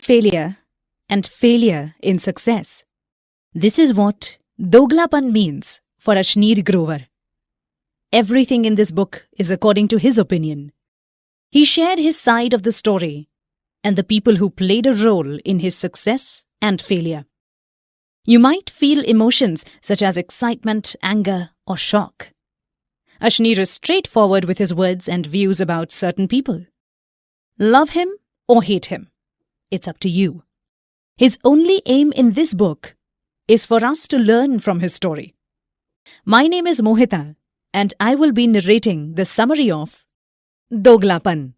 failure and failure in success. This is what Doglapan means for Ashneer Grover. Everything in this book is according to his opinion. He shared his side of the story and the people who played a role in his success and failure. You might feel emotions such as excitement, anger, or shock. Ashneer is straightforward with his words and views about certain people. Love him or hate him, it's up to you. His only aim in this book is for us to learn from his story. My name is Mohita, and I will be narrating the summary of Doglapan,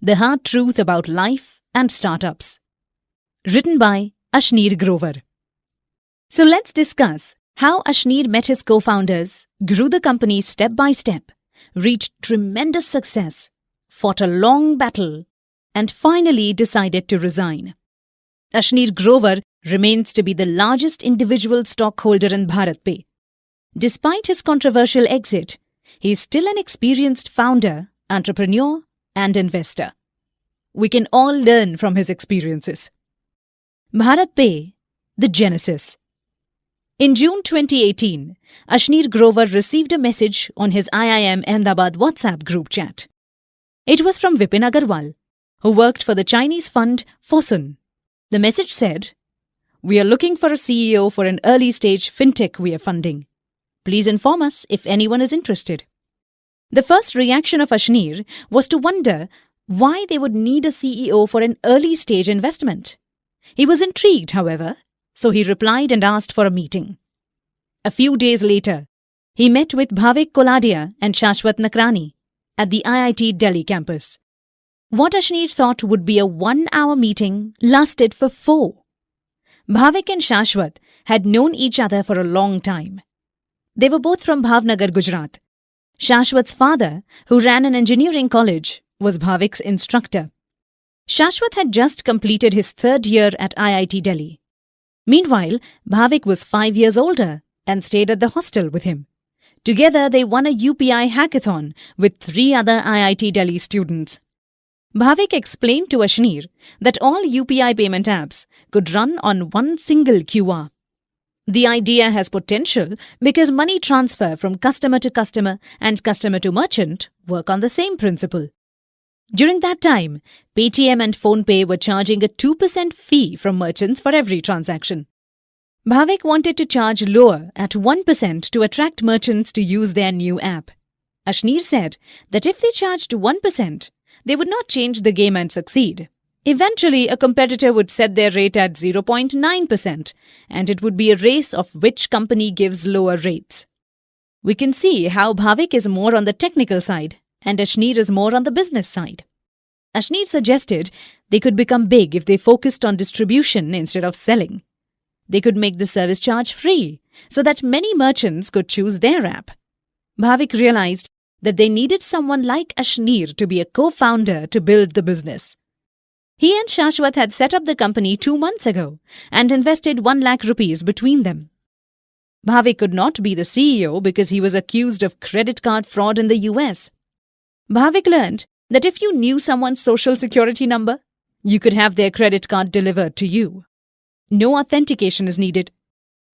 the hard truth about life and startups. Written by Ashneer Grover. So let's discuss how Ashneer met his co-founders, grew the company step by step, reached tremendous success, fought a long battle, and finally decided to resign. Ashneer Grover remains to be the largest individual stockholder in BharatPe. Despite his controversial exit, he is still an experienced founder, entrepreneur, and investor. We can all learn from his experiences. BharatPe, the genesis. In June 2018, Ashneer Grover received a message on his IIM Ahmedabad WhatsApp group chat. It was from Vipin Agarwal, who worked for the Chinese fund Fosun. The message said, "We are looking for a CEO for an early-stage fintech we are funding. Please inform us if anyone is interested." The first reaction of Ashneer was to wonder why they would need a CEO for an early-stage investment. He was intrigued, however, so he replied and asked for a meeting. A few days later, he met with Bhavik Koladia and Shashwat Nakrani at the IIT Delhi campus. What Ashneer thought would be a 1-hour meeting lasted for 4. Bhavik and Shashwat had known each other for a long time. They were both from Bhavnagar, Gujarat. Shashwat's father, who ran an engineering college, was Bhavik's instructor. Shashwat had just completed his 3rd year at IIT Delhi. Meanwhile, Bhavik was 5 years older and stayed at the hostel with him. Together, they won a UPI hackathon with 3 other IIT Delhi students. Bhavik explained to Ashneer that all UPI payment apps could run on one single QR. The idea has potential because money transfer from customer to customer and customer to merchant work on the same principle. During that time, Paytm and PhonePe were charging a 2% fee from merchants for every transaction. Bhavik wanted to charge lower at 1% to attract merchants to use their new app. Ashneer said that if they charged 1%, they would not change the game and succeed. Eventually, a competitor would set their rate at 0.9%, and it would be a race of which company gives lower rates. We can see how Bhavik is more on the technical side, and Ashneer is more on the business side. Ashneer suggested they could become big if they focused on distribution instead of selling. They could make the service charge free, so that many merchants could choose their app. Bhavik realized that they needed someone like Ashneer to be a co-founder to build the business. He and Shashwat had set up the company 2 months ago and invested 1 lakh rupees between them. Bhavik could not be the CEO because he was accused of credit card fraud in the US. Bhavik learned that if you knew someone's social security number, you could have their credit card delivered to you. No authentication is needed.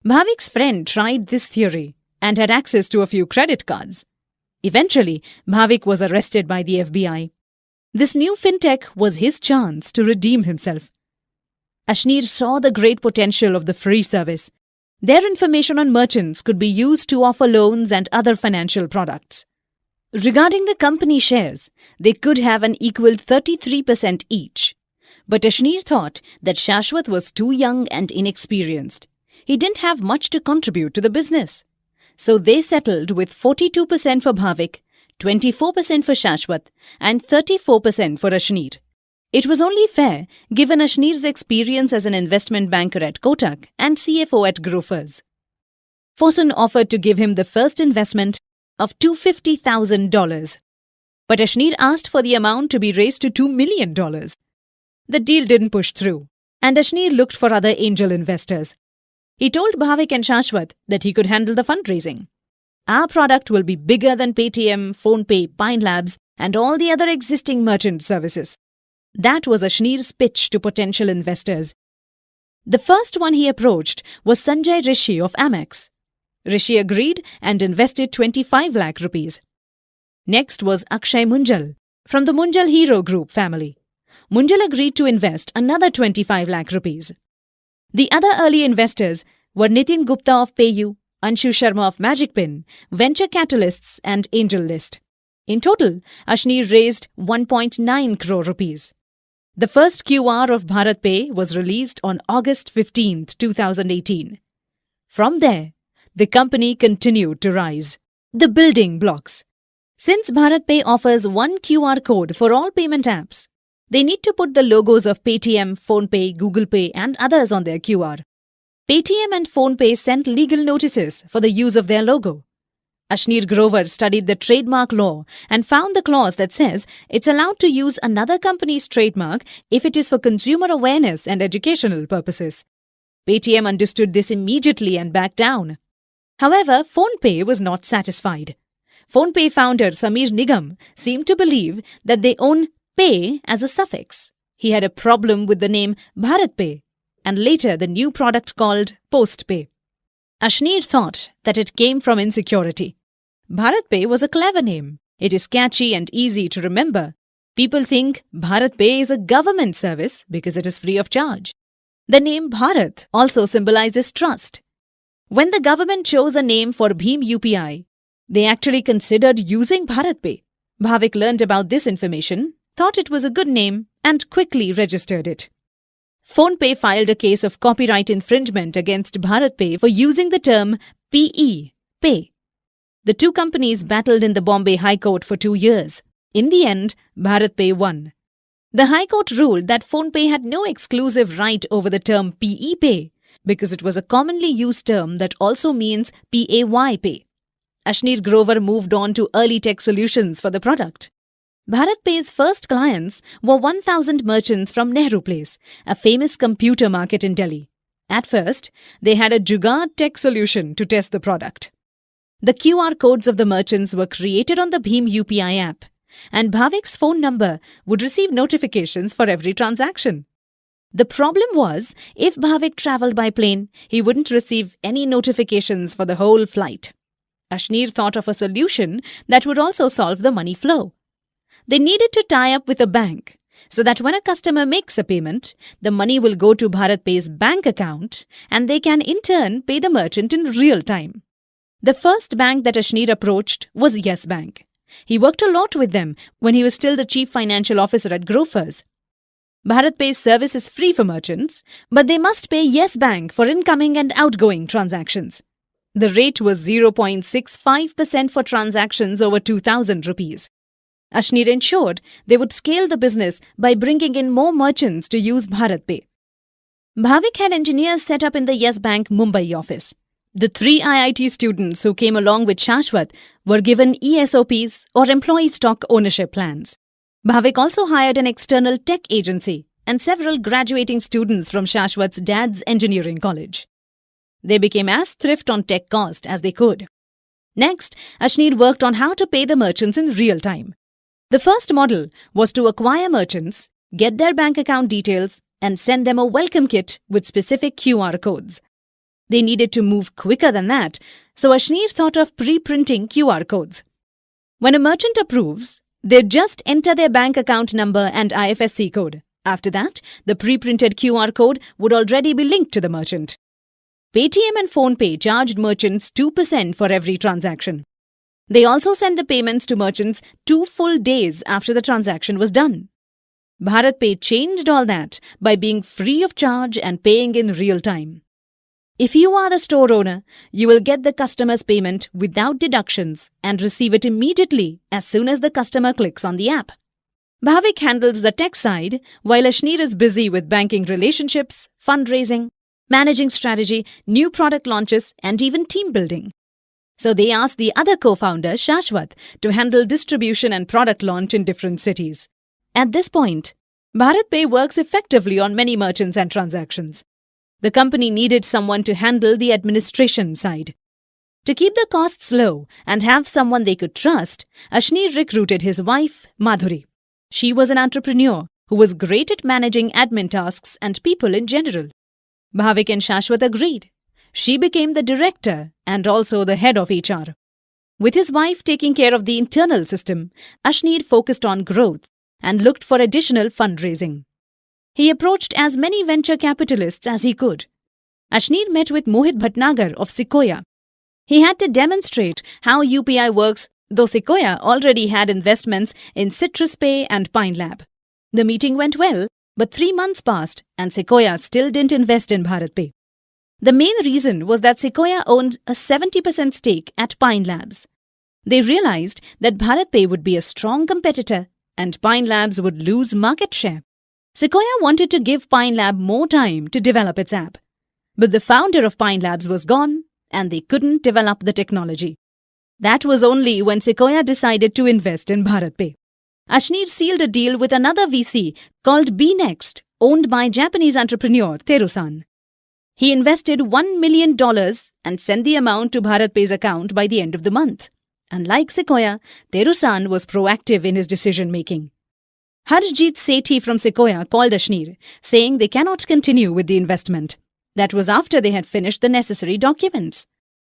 Bhavik's friend tried this theory and had access to a few credit cards. Eventually, Bhavik was arrested by the FBI. This new fintech was his chance to redeem himself. Ashneer saw the great potential of the free service. Their information on merchants could be used to offer loans and other financial products. Regarding the company shares, they could have an equal 33% each. But Ashneer thought that Shashwat was too young and inexperienced. He didn't have much to contribute to the business. So they settled with 42% for Bhavik, 24% for Shashwat, and 34% for Ashneer. It was only fair given Ashneer's experience as an investment banker at Kotak and CFO at Grofers. Fosun offered to give him the first investment of $250,000. But Ashneer asked for the amount to be raised to $2 million. The deal didn't push through, and Ashneer looked for other angel investors. He told Bhavik and Shashwat that he could handle the fundraising. Our product will be bigger than Paytm, PhonePe, Pine Labs, and all the other existing merchant services. That was Ashneer's pitch to potential investors. The first one he approached was Sanjay Rishi of Amex. Rishi agreed and invested 25 lakh rupees. Next was Akshay Munjal from the Munjal Hero Group family. Munjal agreed to invest another 25 lakh rupees. The other early investors were Nitin Gupta of PayU, Anshu Sharma of MagicPin, Venture Catalysts and AngelList. In total, Ashneer raised 1.9 crore rupees. The first QR of BharatPe was released on August 15, 2018. From there, the company continued to rise. The building blocks. Since BharatPe offers one QR code for all payment apps, they need to put the logos of Paytm, PhonePe, Google Pay and others on their QR. Paytm and PhonePe sent legal notices for the use of their logo. Ashneer Grover studied the trademark law and found the clause that says it's allowed to use another company's trademark if it is for consumer awareness and educational purposes. Paytm understood this immediately and backed down. However, PhonePe was not satisfied. PhonePe founder Sameer Nigam seemed to believe that they own Pay as a suffix. He had a problem with the name BharatPe and later the new product called PostPay. Ashneer thought that it came from insecurity. BharatPe was a clever name. It is catchy and easy to remember. People think BharatPe is a government service because it is free of charge. The name Bharat also symbolizes trust. When the government chose a name for Bhim UPI, they actually considered using BharatPe. Bhavik learned about this information, thought it was a good name, and quickly registered it. PhonePe filed a case of copyright infringement against BharatPe for using the term PE, pay. The two companies battled in the Bombay High Court for 2 years. In the end, BharatPe won. The High Court ruled that PhonePe had no exclusive right over the term PE pay because it was a commonly used term that also means PAY pay. Ashneer Grover moved on to early tech solutions for the product. BharatPe's first clients were 1,000 merchants from Nehru Place, a famous computer market in Delhi. At first, they had a Jugaad tech solution to test the product. The QR codes of the merchants were created on the Bhim UPI app, and Bhavik's phone number would receive notifications for every transaction. The problem was, if Bhavik travelled by plane, he wouldn't receive any notifications for the whole flight. Ashneer thought of a solution that would also solve the money flow. They needed to tie up with a bank so that when a customer makes a payment, the money will go to BharatPe's bank account and they can in turn pay the merchant in real time. The first bank that Ashneer approached was Yes Bank. He worked a lot with them when he was still the chief financial officer at Grofers. BharatPe's service is free for merchants, but they must pay Yes Bank for incoming and outgoing transactions. The rate was 0.65% for transactions over 2,000 rupees. Ashneer ensured they would scale the business by bringing in more merchants to use BharatPe. Bhavik had engineers set up in the Yes Bank Mumbai office. The 3 IIT students who came along with Shashwat were given ESOPs or employee stock ownership plans. Bhavik also hired an external tech agency and several graduating students from Shashwat's dad's engineering college. They became as thrift on tech cost as they could. Next, Ashneer worked on how to pay the merchants in real time. The first model was to acquire merchants, get their bank account details, and send them a welcome kit with specific QR codes. They needed to move quicker than that, so Ashneer thought of pre-printing QR codes. When a merchant approves, they just enter their bank account number and IFSC code. After that, the pre-printed QR code would already be linked to the merchant. Paytm and PhonePe charged merchants 2% for every transaction. They also sent the payments to merchants 2 full days after the transaction was done. BharatPe changed all that by being free of charge and paying in real time. If you are the store owner, you will get the customer's payment without deductions and receive it immediately as soon as the customer clicks on the app. Bhavik handles the tech side while Ashneer is busy with banking relationships, fundraising, managing strategy, new product launches, and even team building. So they asked the other co-founder, Shashwat, to handle distribution and product launch in different cities. At this point, BharatPe works effectively on many merchants and transactions. The company needed someone to handle the administration side. To keep the costs low and have someone they could trust, Ashneer recruited his wife, Madhuri. She was an entrepreneur who was great at managing admin tasks and people in general. Bhavik and Shashwat agreed. She became the director and also the head of HR. With his wife taking care of the internal system, Ashneer focused on growth and looked for additional fundraising. He approached as many venture capitalists as he could. Ashneer met with Mohit Bhatnagar of Sequoia. He had to demonstrate how UPI works, though Sequoia already had investments in CitrusPay and Pine Lab. The meeting went well, but 3 months passed and Sequoia still didn't invest in BharatPe. The main reason was that Sequoia owned a 70% stake at Pine Labs. They realized that BharatPe would be a strong competitor and Pine Labs would lose market share. Sequoia wanted to give Pine Lab more time to develop its app. But the founder of Pine Labs was gone and they couldn't develop the technology. That was only when Sequoia decided to invest in BharatPe. Ashneer sealed a deal with another VC called BNext, owned by Japanese entrepreneur Teru-san. He invested $1 million and sent the amount to BharatPe's account by the end of the month. Unlike Sequoia, Teru-san was proactive in his decision-making. Harshjeet Sethi from Sequoia called Ashneer, saying they cannot continue with the investment. That was after they had finished the necessary documents.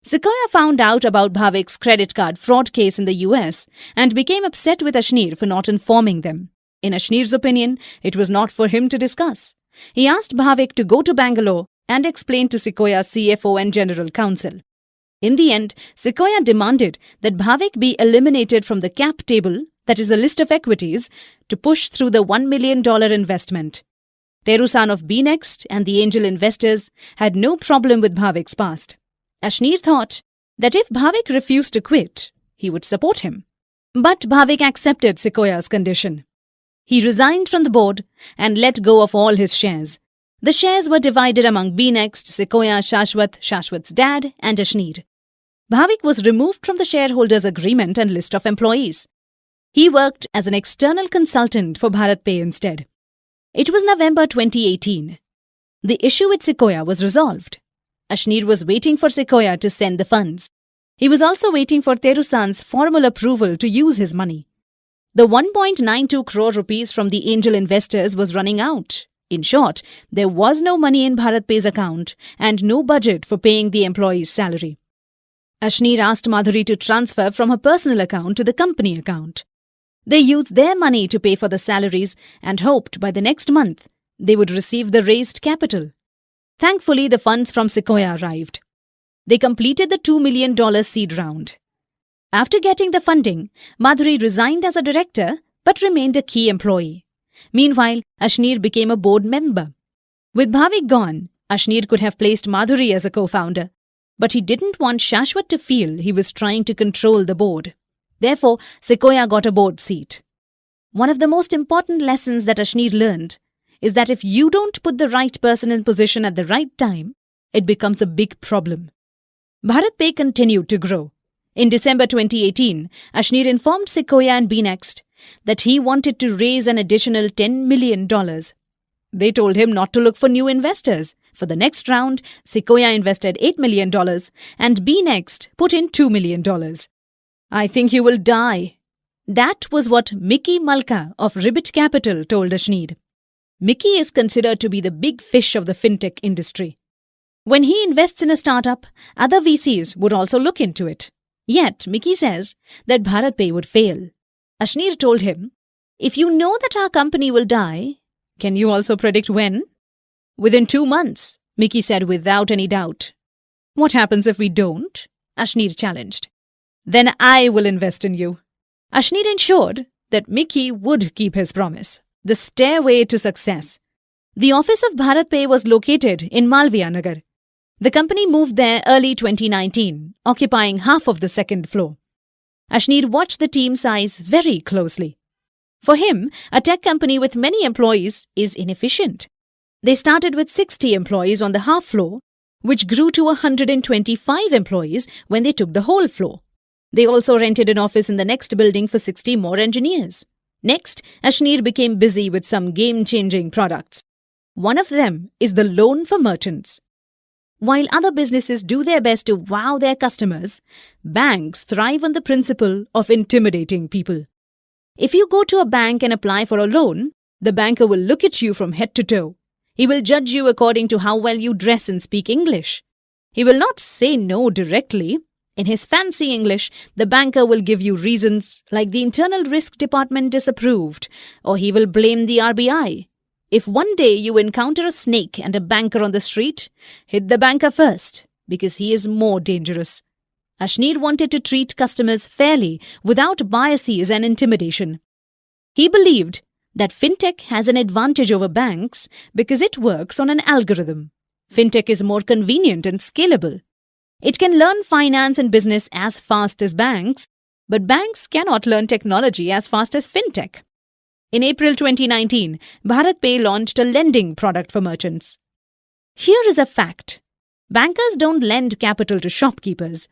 Sequoia found out about Bhavik's credit card fraud case in the US and became upset with Ashneer for not informing them. In Ashneer's opinion, it was not for him to discuss. He asked Bhavik to go to Bangalore and explain to Sequoia's CFO and General Counsel. In the end, Sequoia demanded that Bhavik be eliminated from the cap table, that is a list of equities, to push through the $1 million investment. Teru-san of BNext and the angel investors had no problem with Bhavik's past. Ashneer thought that if Bhavik refused to quit, he would support him. But Bhavik accepted Sequoia's condition. He resigned from the board and let go of all his shares. The shares were divided among BNext, Sequoia, Shashwat, Shashwat's dad, and Ashneer. Bhavik was removed from the shareholders' agreement and list of employees. He worked as an external consultant for BharatPe instead. It was November 2018. The issue with Sequoia was resolved. Ashneer was waiting for Sequoia to send the funds. He was also waiting for Teru-san's formal approval to use his money. The 1.92 crore rupees from the angel investors was running out. In short, there was no money in BharatPe's account and no budget for paying the employee's salary. Ashneer asked Madhuri to transfer from her personal account to the company account. They used their money to pay for the salaries and hoped by the next month they would receive the raised capital. Thankfully, the funds from Sequoia arrived. They completed the $2 million seed round. After getting the funding, Madhuri resigned as a director but remained a key employee. Meanwhile, Ashneer became a board member. With Bhavik gone, Ashneer could have placed Madhuri as a co-founder, but he didn't want Shashwat to feel he was trying to control the board. Therefore, Sequoia got a board seat. One of the most important lessons that Ashneer learned is that if you don't put the right person in position at the right time, it becomes a big problem. BharatPe continued to grow. In December 2018, Ashneer informed Sequoia and BNext that he wanted to raise an additional $10 million. They told him not to look for new investors. For the next round, Sequoia invested $8 million and BNext put in $2 million. "I think you will die." That was what Mickey Malka of Ribbit Capital told Ashneer. Mickey is considered to be the big fish of the fintech industry. When he invests in a startup, other VCs would also look into it. Yet, Mickey says that BharatPe would fail. Ashneer told him, "If you know that our company will die, can you also predict when?" "Within 2 months," Mickey said without any doubt. "What happens if we don't?" Ashneer challenged. "Then I will invest in you." Ashneer ensured that Mickey would keep his promise. The stairway to success. The office of BharatPe was located in Malviya Nagar. The company moved there early 2019, occupying half of the second floor. Ashneer watched the team size very closely. For him, a tech company with many employees is inefficient. They started with 60 employees on the half floor, which grew to 125 employees when they took the whole floor. They also rented an office in the next building for 60 more engineers. Next, Ashneer became busy with some game-changing products. One of them is the loan for merchants. While other businesses do their best to wow their customers, banks thrive on the principle of intimidating people. If you go to a bank and apply for a loan, The banker will look at you from head to toe. He will judge you according to how well you dress and speak English. He will not say no directly. In his fancy English, the banker will give you reasons like the internal risk department disapproved, or he will blame the RBI. If one day you encounter a snake and a banker on the street, hit the banker first, because he is more dangerous. Ashneer wanted to treat customers fairly without biases and intimidation. He believed that fintech has an advantage over banks because it works on an algorithm. Fintech is more convenient and scalable. It can learn finance and business as fast as banks, but banks cannot learn technology as fast as fintech. In April 2019, BharatPe launched a lending product for merchants. Here is a fact. Bankers don't lend capital to shopkeepers.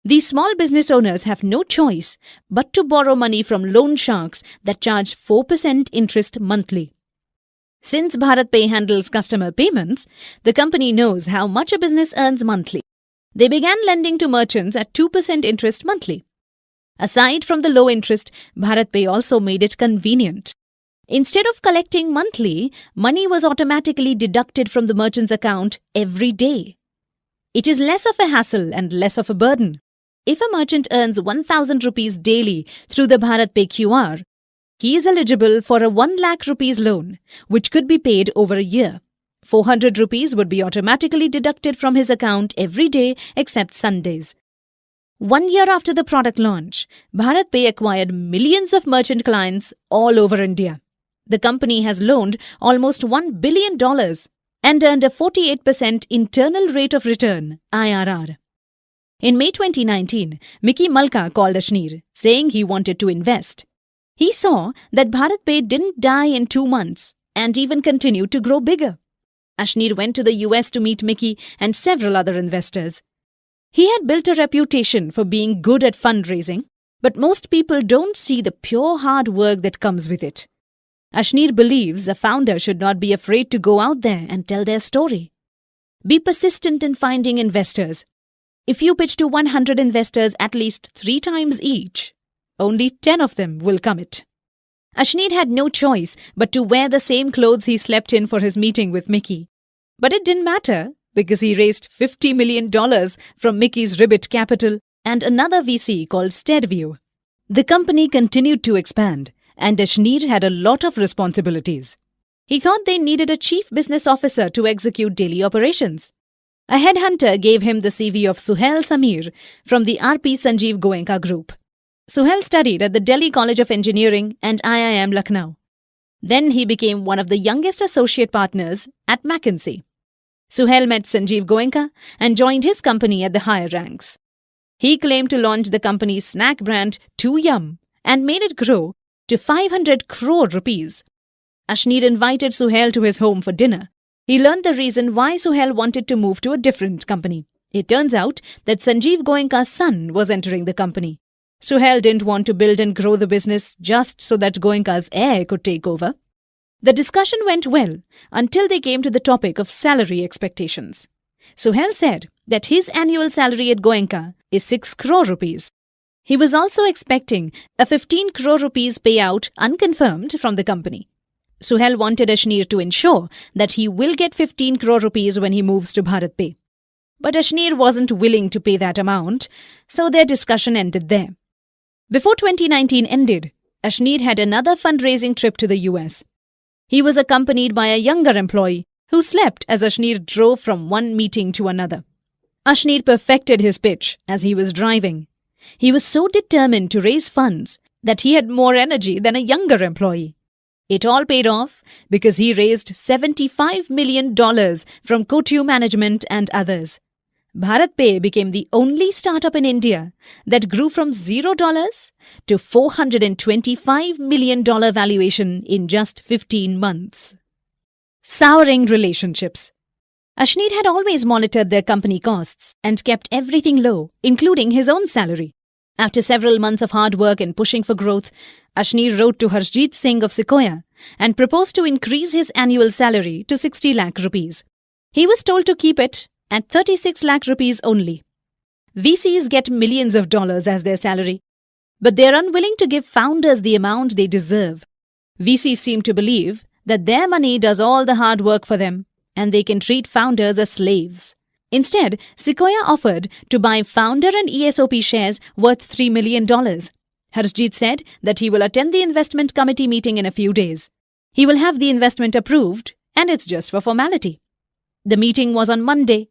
These small business owners have no choice but to borrow money from loan sharks that charge 4% interest monthly. Since BharatPe handles customer payments, the company knows how much a business earns monthly. They began lending to merchants at 2% interest monthly. Aside from the low interest, BharatPe also made it convenient. Instead of collecting monthly, money was automatically deducted from the merchant's account every day. It is less of a hassle and less of a burden. If a merchant earns 1,000 rupees daily through the BharatPe QR, he is eligible for a 1 lakh rupees loan, which could be paid over a year. 400 rupees would be automatically deducted from his account every day except Sundays. 1 year after the product launch, BharatPe acquired millions of merchant clients all over India. The company has loaned almost $1 billion and earned a 48% internal rate of return, IRR. In May 2019, Mickey Malka called Ashneer, saying he wanted to invest. He saw that BharatPe didn't die in 2 months and even continued to grow bigger. Ashneer went to the US to meet Mickey and several other investors. He had built a reputation for being good at fundraising, but most people don't see the pure hard work that comes with it. Ashneer believes a founder should not be afraid to go out there and tell their story. Be persistent in finding investors. If you pitch to 100 investors at least 3 times each, only 10 of them will commit. Ashneer had no choice but to wear the same clothes he slept in for his meeting with Mickey. But it didn't matter because he raised $50 million from Mickey's Ribbit Capital and another VC called Steadview. The company continued to expand, and Ashneer had a lot of responsibilities. He thought they needed a chief business officer to execute daily operations. A headhunter gave him the CV of Suhail Samir from the RP Sanjeev Goenka Group. Suhail studied at the Delhi College of Engineering and IIM Lucknow. Then he became one of the youngest associate partners at McKinsey. Suhail met Sanjeev Goenka and joined his company at the higher ranks. He claimed to launch the company's snack brand 2Yum and made it grow to 500 crore rupees. Ashneer invited Suhail to his home for dinner. He learned the reason why Suhail wanted to move to a different company. It turns out that Sanjeev Goenka's son was entering the company. Suhail didn't want to build and grow the business just so that Goenka's heir could take over. The discussion went well until they came to the topic of salary expectations. Suhail said that his annual salary at Goenka is 6 crore rupees. He was also expecting a 15 crore rupees payout unconfirmed from the company. Suhail wanted Ashneer to ensure that he will get 15 crore rupees when he moves to BharatPe. But Ashneer wasn't willing to pay that amount, so their discussion ended there. Before 2019 ended, Ashneer had another fundraising trip to the US. He was accompanied by a younger employee who slept as Ashneer drove from one meeting to another. Ashneer perfected his pitch as he was driving. He was so determined to raise funds that he had more energy than a younger employee. It all paid off because he raised $75 million from Kotak Management and others. BharatPe became the only startup in India that grew from $0 to $425 million valuation in just 15 months. Souring relationships. Ashneer had always monitored their company costs and kept everything low, including his own salary. After several months of hard work and pushing for growth, Ashneer wrote to Harjit Singh of Sequoia and proposed to increase his annual salary to 60 lakh rupees. He was told to keep it at 36 lakh rupees only. VCs get millions of dollars as their salary, but they are unwilling to give founders the amount they deserve. VCs seem to believe that their money does all the hard work for them and they can treat founders as slaves. Instead, Sequoia offered to buy founder and ESOP shares worth $3 million. Harjit said that he will attend the investment committee meeting in a few days. He will have the investment approved and it's just for formality. The meeting was on Monday.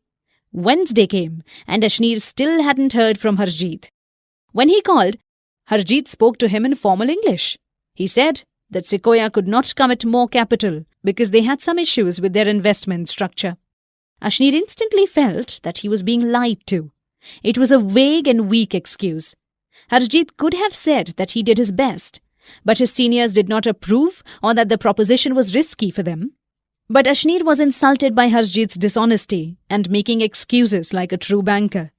Wednesday came and Ashneer still hadn't heard from Harjit. When he called, Harjit spoke to him in formal English. He said that Sequoia could not commit more capital because they had some issues with their investment structure. Ashneer instantly felt that he was being lied to. It was a vague and weak excuse. Harjit could have said that he did his best, but his seniors did not approve or that the proposition was risky for them. But Ashneer was insulted by Harjit's dishonesty and making excuses like a true banker.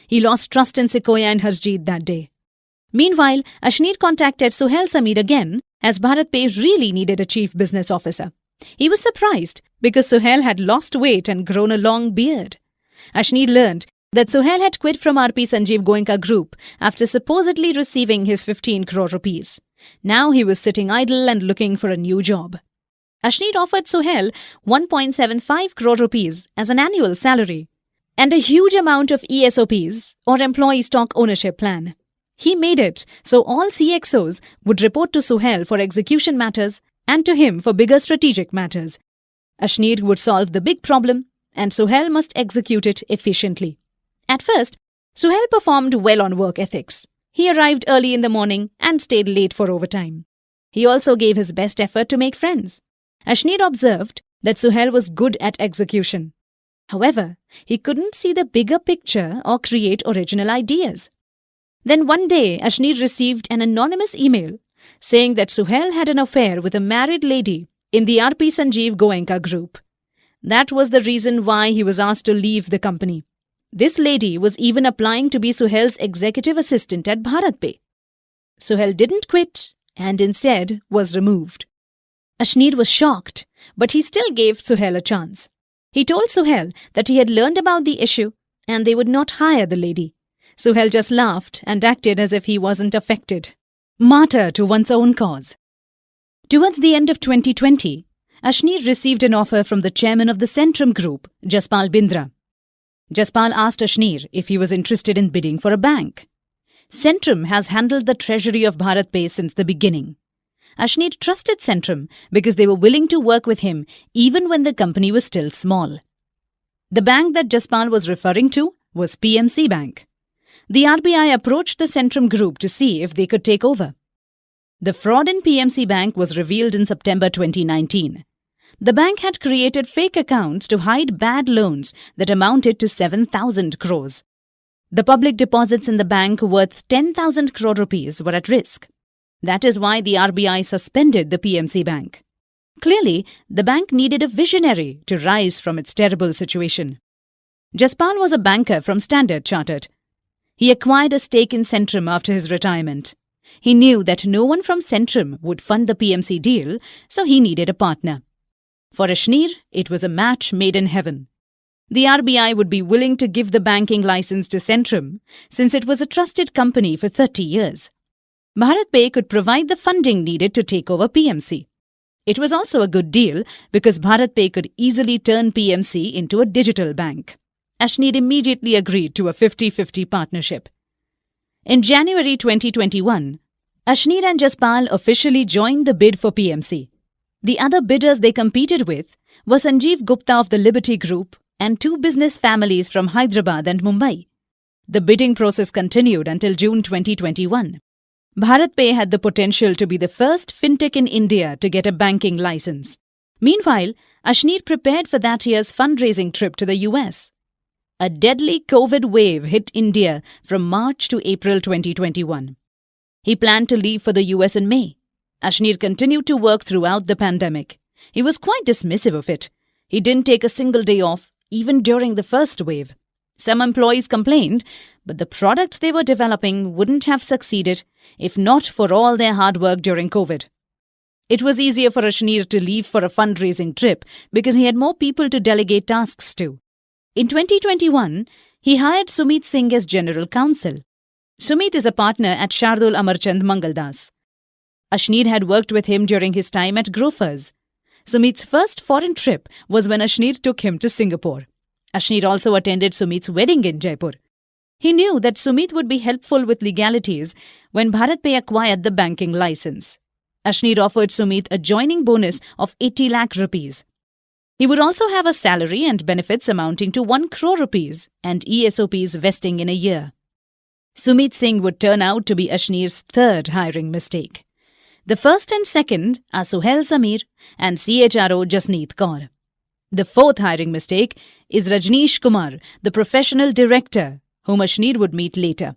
He lost trust in Sequoia and Harjit that day. Meanwhile, Ashneer contacted Suhail Sameer again as BharatPe really needed a chief business officer. He was surprised because Suhail had lost weight and grown a long beard. Ashneer learned that Suhail had quit from RP Sanjeev Goenka Group after supposedly receiving his 15 crore rupees. Now he was sitting idle and looking for a new job. Ashneer offered Suhail 1.75 crore rupees as an annual salary and a huge amount of ESOPs or employee stock ownership plan. He made it so all CXOs would report to Suhail for execution matters and to him for bigger strategic matters. Ashneer would solve the big problem and Suhail must execute it efficiently. At first, Suhail performed well on work ethics. He arrived early in the morning and stayed late for overtime. He also gave his best effort to make friends. Ashneer observed that Suhail was good at execution. However, he couldn't see the bigger picture or create original ideas. Then one day, Ashneer received an anonymous email saying that Suhail had an affair with a married lady in the RP Sanjeev Goenka group. That was the reason why he was asked to leave the company. This lady was even applying to be Suhail's executive assistant at BharatPe. Suhail didn't quit and instead was removed. Ashneer was shocked, but he still gave Suhail a chance. He told Suhail that he had learned about the issue and they would not hire the lady. Suhail just laughed and acted as if he wasn't affected. Martyr to one's own cause. Towards the end of 2020, Ashneer received an offer from the chairman of the Centrum Group, Jaspal Bindra. Jaspal asked Ashneer if he was interested in bidding for a bank. Centrum has handled the treasury of BharatPe since the beginning. Ashneer trusted Centrum because they were willing to work with him even when the company was still small. The bank that Jaspal was referring to was PMC Bank. The RBI approached the Centrum Group to see if they could take over. The fraud in PMC Bank was revealed in September 2019. The bank had created fake accounts to hide bad loans that amounted to 7,000 crores. The public deposits in the bank worth 10,000 crore rupees were at risk. That is why the RBI suspended the PMC Bank. Clearly, the bank needed a visionary to rise from its terrible situation. Jaspal was a banker from Standard Chartered. He acquired a stake in Centrum after his retirement. He knew that no one from Centrum would fund the PMC deal, so he needed a partner. For Ashneer, it was a match made in heaven. The RBI would be willing to give the banking license to Centrum since it was a trusted company for 30 years. BharatPe could provide the funding needed to take over PMC. It was also a good deal because BharatPe could easily turn PMC into a digital bank. Ashneer immediately agreed to a 50-50 partnership. In January 2021, Ashneer and Jaspal officially joined the bid for PMC. The other bidders they competed with were Sanjeev Gupta of the Liberty Group and two business families from Hyderabad and Mumbai. The bidding process continued until June 2021. BharatPe had the potential to be the first fintech in India to get a banking license. Meanwhile, Ashneer prepared for that year's fundraising trip to the US. A deadly COVID wave hit India from March to April 2021. He planned to leave for the US in May. Ashneer continued to work throughout the pandemic. He was quite dismissive of it. He didn't take a single day off, even during the first wave. Some employees complained, but the products they were developing wouldn't have succeeded if not for all their hard work during COVID. It was easier for Ashneer to leave for a fundraising trip because he had more people to delegate tasks to. In 2021, he hired Sumit Singh as General Counsel. Sumit is a partner at Shardul Amarchand Mangaldas. Ashneer had worked with him during his time at Grofers. Sumit's first foreign trip was when Ashneer took him to Singapore. Ashneer also attended Sumit's wedding in Jaipur. He knew that Sumit would be helpful with legalities when BharatPe acquired the banking license. Ashneer offered Sumit a joining bonus of 80 lakh rupees. He would also have a salary and benefits amounting to 1 crore rupees and ESOPs vesting in a year. Sumit Singh would turn out to be Ashneer's third hiring mistake. The first and second are Suhail Sameer and CHRO Jasneet Kaur. The fourth hiring mistake is Rajneesh Kumar, the professional director, whom Ashneer would meet later.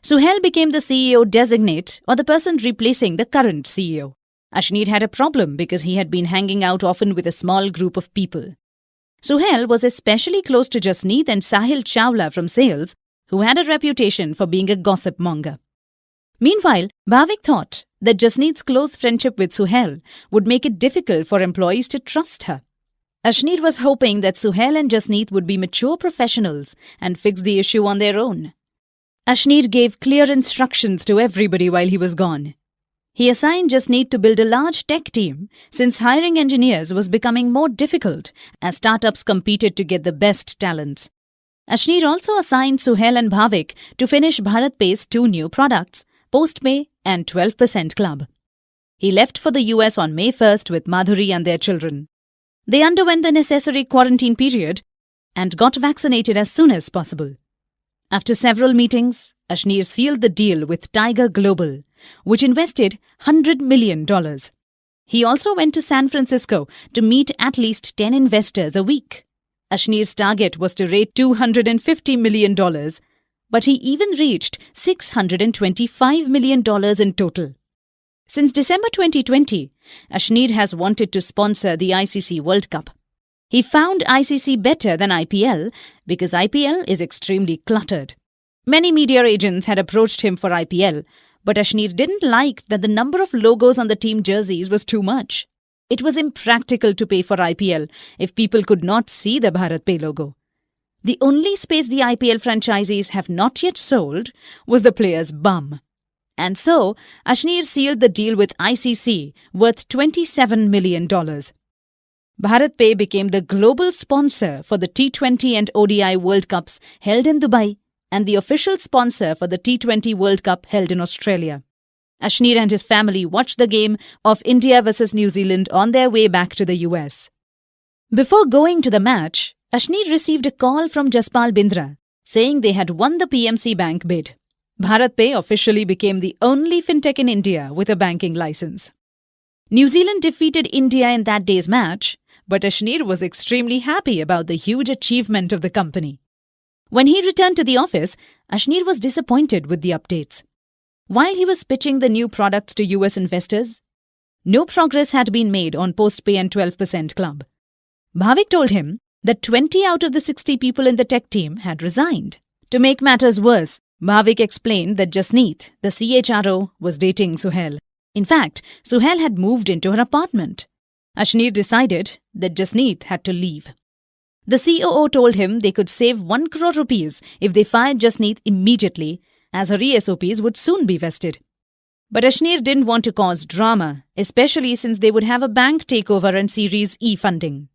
Suhail became the CEO designate, or the person replacing the current CEO. Ashneer had a problem because he had been hanging out often with a small group of people. Suhail was especially close to Jasneet and Sahil Chawla from sales, who had a reputation for being a gossip monger. Meanwhile, Bhavik thought that Jasneet's close friendship with Suhail would make it difficult for employees to trust her. Ashneer was hoping that Suhail and Jasneet would be mature professionals and fix the issue on their own. Ashneer gave clear instructions to everybody while he was gone. He assigned Jasneet to build a large tech team since hiring engineers was becoming more difficult as startups competed to get the best talents. Ashneer also assigned Suhail and Bhavik to finish BharatPe's 2 new products, PostPay and 12% Club. He left for the US on May 1st with Madhuri and their children. They underwent the necessary quarantine period and got vaccinated as soon as possible. After several meetings, Ashneer sealed the deal with Tiger Global, which invested $100 million. He also went to San Francisco to meet at least 10 investors a week. Ashneer's target was to raise $250 million, but he even reached $625 million in total. Since December 2020, Ashneer has wanted to sponsor the ICC World Cup. He found ICC better than IPL because IPL is extremely cluttered. Many media agents had approached him for IPL, but Ashneer didn't like that the number of logos on the team jerseys was too much. It was impractical to pay for IPL if people could not see the BharatPe logo. The only space the IPL franchisees have not yet sold was the player's bum. And so, Ashneer sealed the deal with ICC worth $27 million. BharatPe became the global sponsor for the T20 and ODI World Cups held in Dubai and the official sponsor for the T20 World Cup held in Australia. Ashneer and his family watched the game of India vs New Zealand on their way back to the US. Before going to the match, Ashneer received a call from Jaspal Bindra saying they had won the PMC Bank bid. BharatPe officially became the only fintech in India with a banking license. New Zealand defeated India in that day's match, but Ashneer was extremely happy about the huge achievement of the company. When he returned to the office, Ashneer was disappointed with the updates. While he was pitching the new products to US investors, no progress had been made on PostPay and 12% Club. Bhavik told him that 20 out of the 60 people in the tech team had resigned. To make matters worse, Bhavik explained that Jasneet, the CHRO, was dating Suhail. In fact, Suhail had moved into her apartment. Ashneer decided that Jasneet had to leave. The COO told him they could save 1 crore rupees if they fired Jasneet immediately, as her ESOPs would soon be vested. But Ashneer didn't want to cause drama, especially since they would have a bank takeover and Series E funding.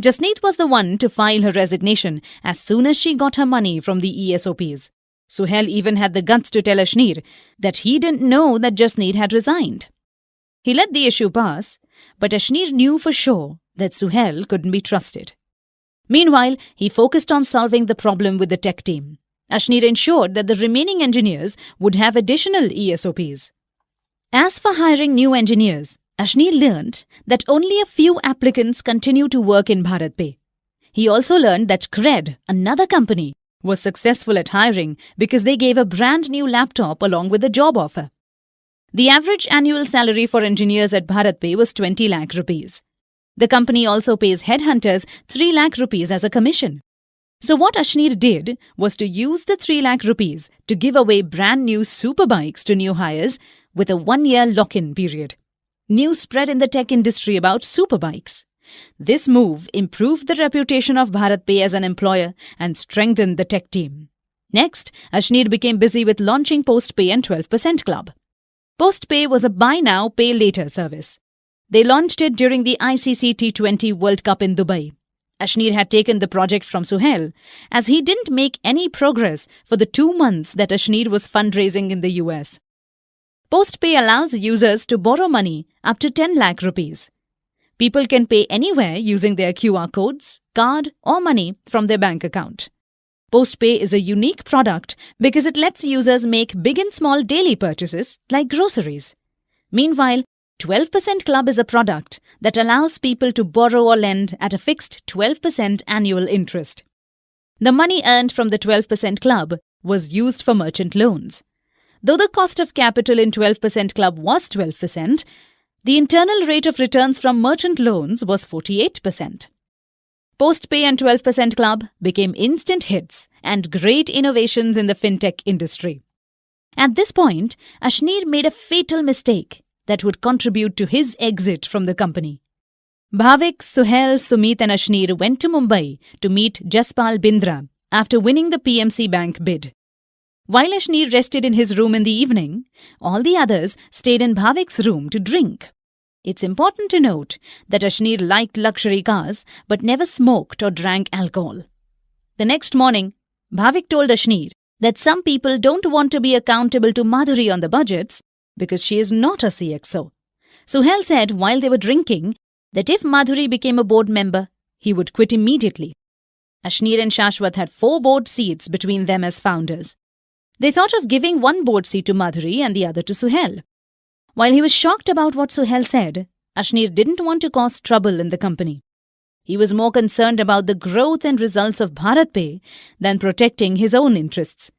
Jasneet was the one to file her resignation as soon as she got her money from the ESOPs. Suhail even had the guts to tell Ashneer that he didn't know that Jasneet had resigned. He let the issue pass, but Ashneer knew for sure that Suhail couldn't be trusted. Meanwhile, he focused on solving the problem with the tech team. Ashneer ensured that the remaining engineers would have additional ESOPs. As for hiring new engineers, Ashneer learned that only a few applicants continue to work in BharatPe. He also learned that Cred, another company, was successful at hiring because they gave a brand new laptop along with the job offer. The average annual salary for engineers at BharatPe was 20 lakh rupees. The company also pays headhunters 3 lakh rupees as a commission. So what Ashneer did was to use the 3 lakh rupees to give away brand new superbikes to new hires with a 1-year lock-in period. News spread in the tech industry about superbikes. This move improved the reputation of BharatPe as an employer and strengthened the tech team. Next, Ashneer became busy with launching PostPay and 12% Club. PostPay was a buy now, pay later service. They launched it during the ICC T20 World Cup in Dubai. Ashneer had taken the project from Suhail, as he didn't make any progress for the 2 months that Ashneer was fundraising in the US. PostPay allows users to borrow money up to 10 lakh rupees. People can pay anywhere using their QR codes, card, or money from their bank account. PostPay is a unique product because it lets users make big and small daily purchases like groceries. Meanwhile, 12% Club is a product that allows people to borrow or lend at a fixed 12% annual interest. The money earned from the 12% Club was used for merchant loans. Though the cost of capital in 12% Club was 12%, the internal rate of returns from merchant loans was 48%. PostPay and 12% Club became instant hits and great innovations in the fintech industry. At this point, Ashneer made a fatal mistake that would contribute to his exit from the company. Bhavik, Suhail, Sumit and Ashneer went to Mumbai to meet Jaspal Bindra after winning the PMC Bank bid. While Ashneer rested in his room in the evening, all the others stayed in Bhavik's room to drink. It's important to note that Ashneer liked luxury cars but never smoked or drank alcohol. The next morning, Bhavik told Ashneer that some people don't want to be accountable to Madhuri on the budgets because she is not a CXO. Suhail said while they were drinking that if Madhuri became a board member, he would quit immediately. Ashneer and Shashwat had 4 board seats between them as founders. They thought of giving one board seat to Madhuri and the other to Suhail. While he was shocked about what Suhail said, Ashneer didn't want to cause trouble in the company. He was more concerned about the growth and results of BharatPe than protecting his own interests.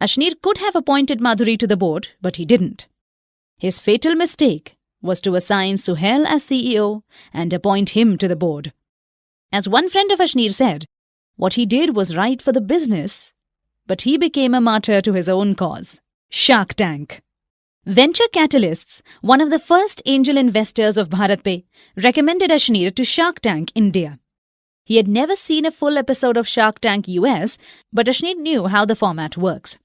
Ashneer could have appointed Madhuri to the board, but he didn't. His fatal mistake was to assign Suhail as CEO and appoint him to the board. As one friend of Ashneer said, what he did was right for the business, but he became a martyr to his own cause. Shark Tank. Venture Catalysts, one of the first angel investors of BharatPe, recommended Ashneer to Shark Tank India. He had never seen a full episode of Shark Tank US, but Ashneer knew how the format works.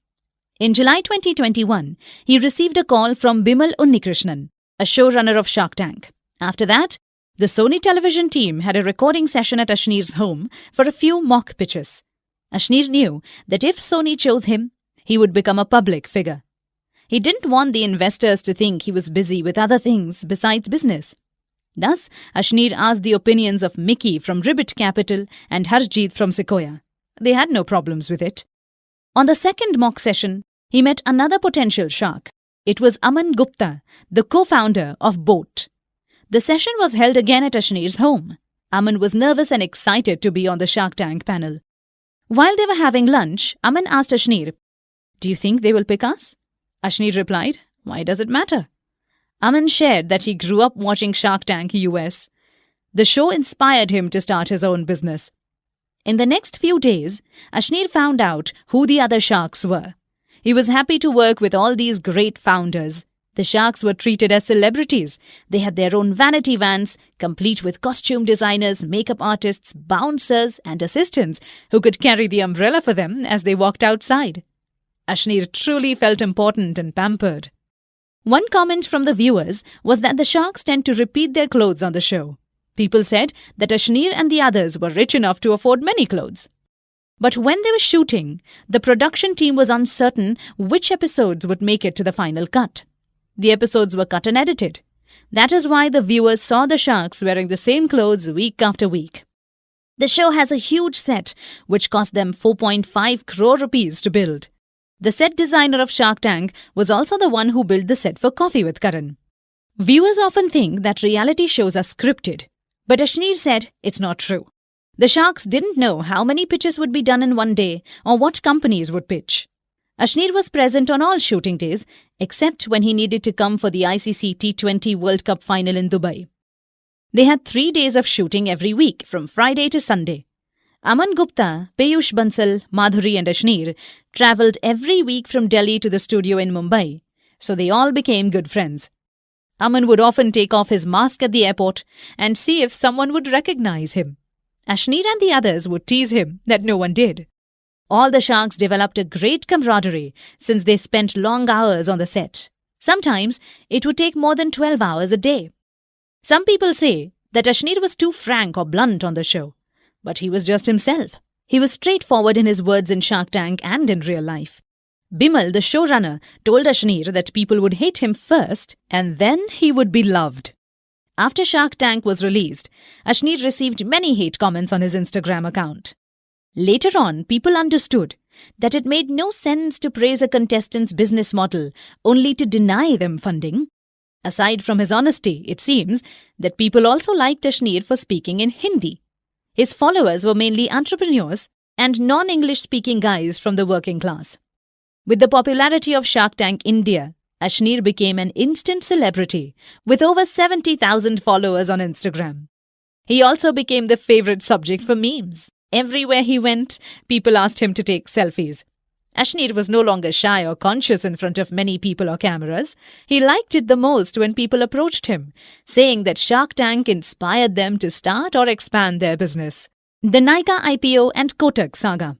In July 2021, he received a call from Bimal Unnikrishnan, a showrunner of Shark Tank. After that, the Sony television team had a recording session at Ashneer's home for a few mock pitches. Ashneer knew that if Sony chose him, he would become a public figure. He didn't want the investors to think he was busy with other things besides business. Thus, Ashneer asked the opinions of Mickey from Ribbit Capital and Harjeet from Sequoia. They had no problems with it. On the second mock session, he met another potential shark. It was Aman Gupta, the co-founder of Boat. The session was held again at Ashneer's home. Aman was nervous and excited to be on the Shark Tank panel. While they were having lunch, Aman asked Ashneer, "Do you think they will pick us?" Ashneer replied, "Why does it matter?" Aman shared that he grew up watching Shark Tank US. The show inspired him to start his own business. In the next few days, Ashneer found out who the other sharks were. He was happy to work with all these great founders. The sharks were treated as celebrities. They had their own vanity vans, complete with costume designers, makeup artists, bouncers, and assistants who could carry the umbrella for them as they walked outside. Ashneer truly felt important and pampered. One comment from the viewers was that the sharks tend to repeat their clothes on the show. People said that Ashneer and the others were rich enough to afford many clothes. But when they were shooting, the production team was uncertain which episodes would make it to the final cut. The episodes were cut and edited. That is why the viewers saw the sharks wearing the same clothes week after week. The show has a huge set, which cost them 4.5 crore rupees to build. The set designer of Shark Tank was also the one who built the set for Coffee with Karan. Viewers often think that reality shows are scripted, but Ashneer said it's not true. The sharks didn't know how many pitches would be done in one day or what companies would pitch. Ashneer was present on all shooting days, except when he needed to come for the ICC T20 World Cup final in Dubai. They had 3 days of shooting every week, from Friday to Sunday. Aman Gupta, Peyush Bansal, Madhuri and Ashneer travelled every week from Delhi to the studio in Mumbai, so they all became good friends. Aman would often take off his mask at the airport and see if someone would recognize him. Ashneer and the others would tease him that no one did. All the sharks developed a great camaraderie since they spent long hours on the set. Sometimes it would take more than 12 hours a day. Some people say that Ashneer was too frank or blunt on the show, but he was just himself. He was straightforward in his words in Shark Tank and in real life. Bimal, the showrunner, told Ashneer that people would hate him first and then he would be loved. After Shark Tank was released, Ashneer received many hate comments on his Instagram account. Later on, people understood that it made no sense to praise a contestant's business model only to deny them funding. Aside from his honesty, it seems that people also liked Ashneer for speaking in Hindi. His followers were mainly entrepreneurs and non-English speaking guys from the working class. With the popularity of Shark Tank India, Ashneer became an instant celebrity with over 70,000 followers on Instagram. He also became the favorite subject for memes. Everywhere he went, people asked him to take selfies. Ashneer was no longer shy or conscious in front of many people or cameras. He liked it the most when people approached him, saying that Shark Tank inspired them to start or expand their business. The Nykaa IPO and Kotak saga.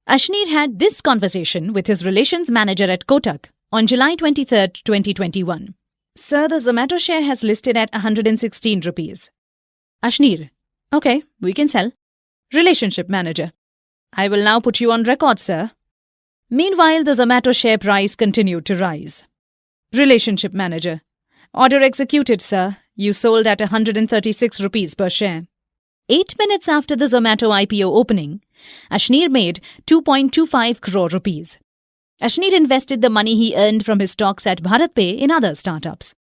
Ashneer had this conversation with his relations manager at Kotak on July 23, 2021. Sir, the Zomato share has listed at 116 rupees. Ashneer: Okay, we can sell. Relationship manager: I will now put you on record, sir. Meanwhile, the Zomato share price continued to rise. Relationship manager: Order executed, sir. You sold at 136 rupees per share. 8 minutes after the Zomato IPO opening, Ashneer made 2.25 crore rupees. Ashneer invested the money he earned from his stocks at BharatPe in other startups.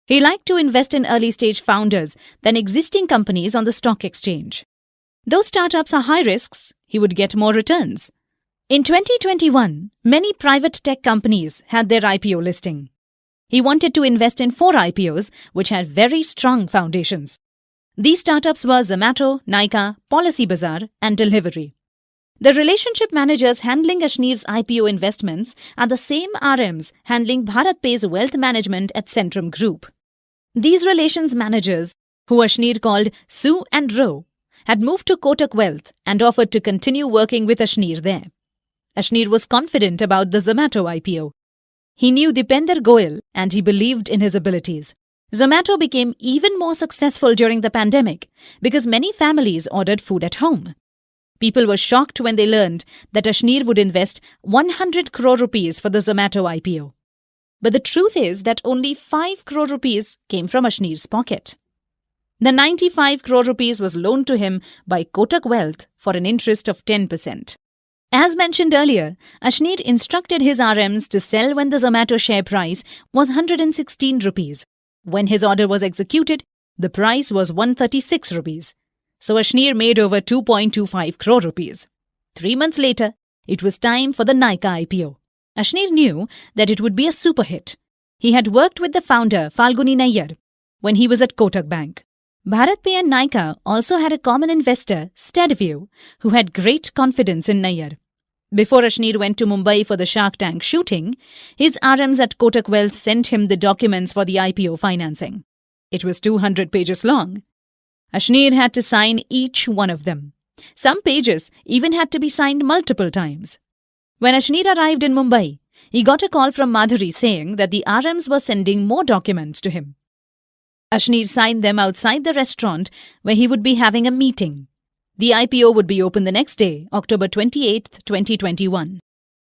He liked to invest in early-stage founders than existing companies on the stock exchange. Though startups are high risks, he would get more returns. In 2021, many private tech companies had their IPO listing. He wanted to invest in 4 IPOs which had very strong foundations. These startups were Zomato, Nykaa, Policybazaar, and Delivery. The relationship managers handling Ashneer's IPO investments are the same RMs handling BharatPe's wealth management at Centrum Group. These relations managers, who Ashneer called Sue and Ro, had moved to Kotak Wealth and offered to continue working with Ashneer there. Ashneer was confident about the Zomato IPO. He knew Dipender Goyal and he believed in his abilities. Zomato became even more successful during the pandemic because many families ordered food at home. People were shocked when they learned that Ashneer would invest 100 crore rupees for the Zomato IPO. But the truth is that only 5 crore rupees came from Ashneer's pocket. The 95 crore rupees was loaned to him by Kotak Wealth for an interest of 10%. As mentioned earlier, Ashneer instructed his RMs to sell when the Zomato share price was 116 rupees. When his order was executed, the price was 136 rupees. So Ashneer made over 2.25 crore rupees. 3 months later, it was time for the Nykaa IPO. Ashneer knew that it would be a super hit. He had worked with the founder Falguni Nayyar when he was at Kotak Bank. BharatPe and Nykaa also had a common investor, Steadview, who had great confidence in Nayyar. Before Ashneer went to Mumbai for the Shark Tank shooting, his RMs at Kotak Wealth sent him the documents for the IPO financing. It was 200 pages long. Ashneer had to sign each one of them. Some pages even had to be signed multiple times. When Ashneer arrived in Mumbai, he got a call from Madhuri saying that the RMs were sending more documents to him. Ashneer signed them outside the restaurant where he would be having a meeting. The IPO would be open the next day, October 28, 2021.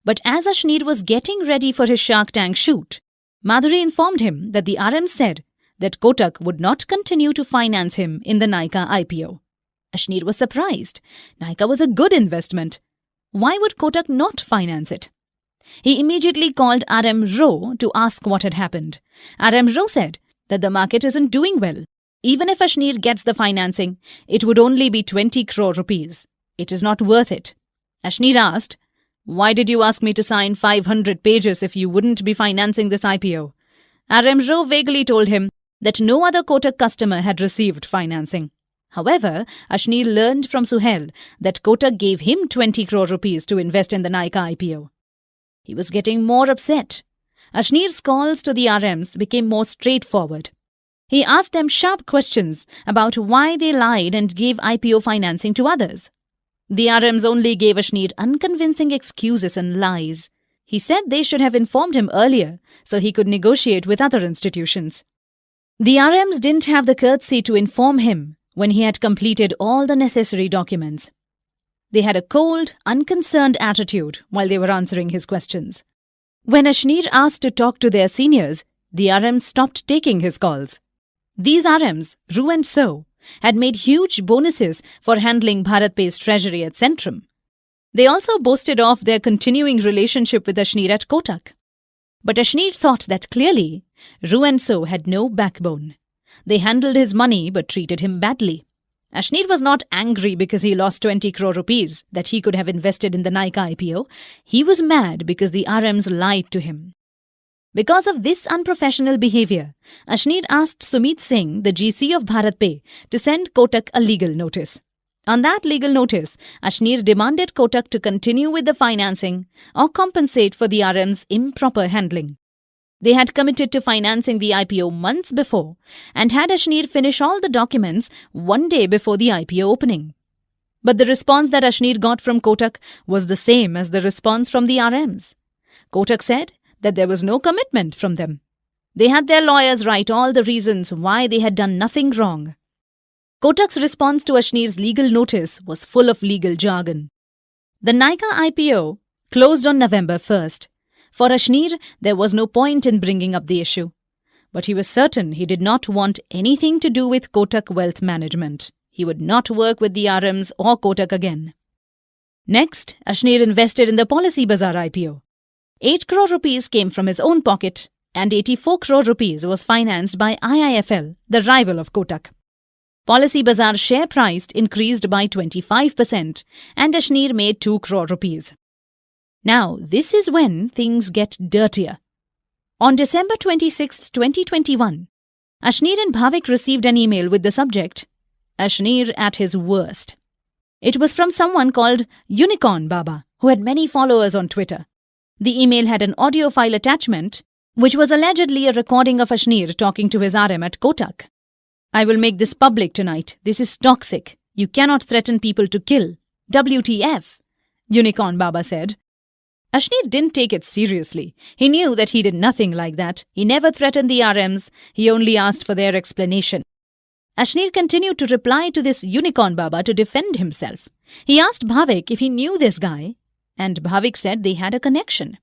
But as Ashneer was getting ready for his Shark Tank shoot, Madhuri informed him that the RMs said that Kotak would not continue to finance him in the Nykaa IPO. Ashneer was surprised. Nykaa was a good investment. Why would Kotak not finance it? He immediately called RM Ro to ask what had happened. RM Ro said that the market isn't doing well. Even if Ashneer gets the financing, it would only be 20 crore rupees. It is not worth it. Ashneer asked, "Why did you ask me to sign 500 pages if you wouldn't be financing this IPO?" RM Ro vaguely told him that no other Kotak customer had received financing. However, Ashneer learned from Suhail that Kotak gave him 20 crore rupees to invest in the Nykaa IPO. He was getting more upset. Ashneer's calls to the RMs became more straightforward. He asked them sharp questions about why they lied and gave IPO financing to others. The RMs only gave Ashneer unconvincing excuses and lies. He said they should have informed him earlier so he could negotiate with other institutions. The RMs didn't have the courtesy to inform him when he had completed all the necessary documents. They had a cold, unconcerned attitude while they were answering his questions. When Ashneer asked to talk to their seniors, the RMs stopped taking his calls. These RMs, Ru and So, had made huge bonuses for handling BharatPe's treasury at Centrum. They also boasted of their continuing relationship with Ashneer at Kotak. But Ashneer thought that clearly, Ru and So had no backbone. They handled his money but treated him badly. Ashneer was not angry because he lost 20 crore rupees that he could have invested in the Nykaa IPO. He was mad because the RMs lied to him. Because of this unprofessional behavior, Ashneer asked Sumit Singh, the GC of BharatPe, to send Kotak a legal notice. On that legal notice, Ashneer demanded Kotak to continue with the financing or compensate for the RM's improper handling. They had committed to financing the IPO months before and had Ashneer finish all the documents one day before the IPO opening. But the response that Ashneer got from Kotak was the same as the response from the RMs. Kotak said that there was no commitment from them. They had their lawyers write all the reasons why they had done nothing wrong. Kotak's response to Ashneer's legal notice was full of legal jargon. The Nykaa IPO closed on November 1st. For Ashneer, there was no point in bringing up the issue. But he was certain he did not want anything to do with Kotak Wealth Management. He would not work with the RMs or Kotak again. Next, Ashneer invested in the Policy Bazaar IPO. 8 crore rupees came from his own pocket and 84 crore rupees was financed by IIFL, the rival of Kotak. Policy Bazaar's share price increased by 25% and Ashneer made 2 crore rupees. Now, this is when things get dirtier. On December 26, 2021, Ashneer and Bhavik received an email with the subject, Ashneer at his worst. It was from someone called Unicorn Baba, who had many followers on Twitter. The email had an audio file attachment, which was allegedly a recording of Ashneer talking to his RM at Kotak. I will make this public tonight. This is toxic. You cannot threaten people to kill. WTF, Unicorn Baba said. Ashneer didn't take it seriously. He knew that he did nothing like that. He never threatened the RMs. He only asked for their explanation. Ashneer continued to reply to this Unicorn Baba to defend himself. He asked Bhavik if he knew this guy, and Bhavik said they had a connection.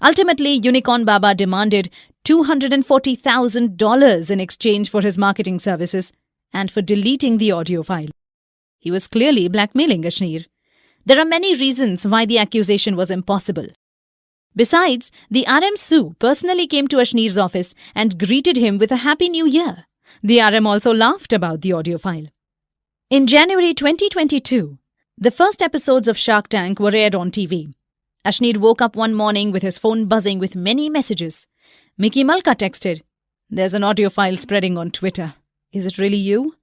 Ultimately, Unicorn Baba demanded $240,000 in exchange for his marketing services and for deleting the audio file. He was clearly blackmailing Ashneer. There are many reasons why the accusation was impossible. Besides, the RM Su personally came to Ashneer's office and greeted him with a Happy New Year. The RM also laughed about the audio file. In January 2022, the first episodes of Shark Tank were aired on TV. Ashneer woke up one morning with his phone buzzing with many messages. Mickey Malka texted, "There's an audio file spreading on Twitter. Is it really you?"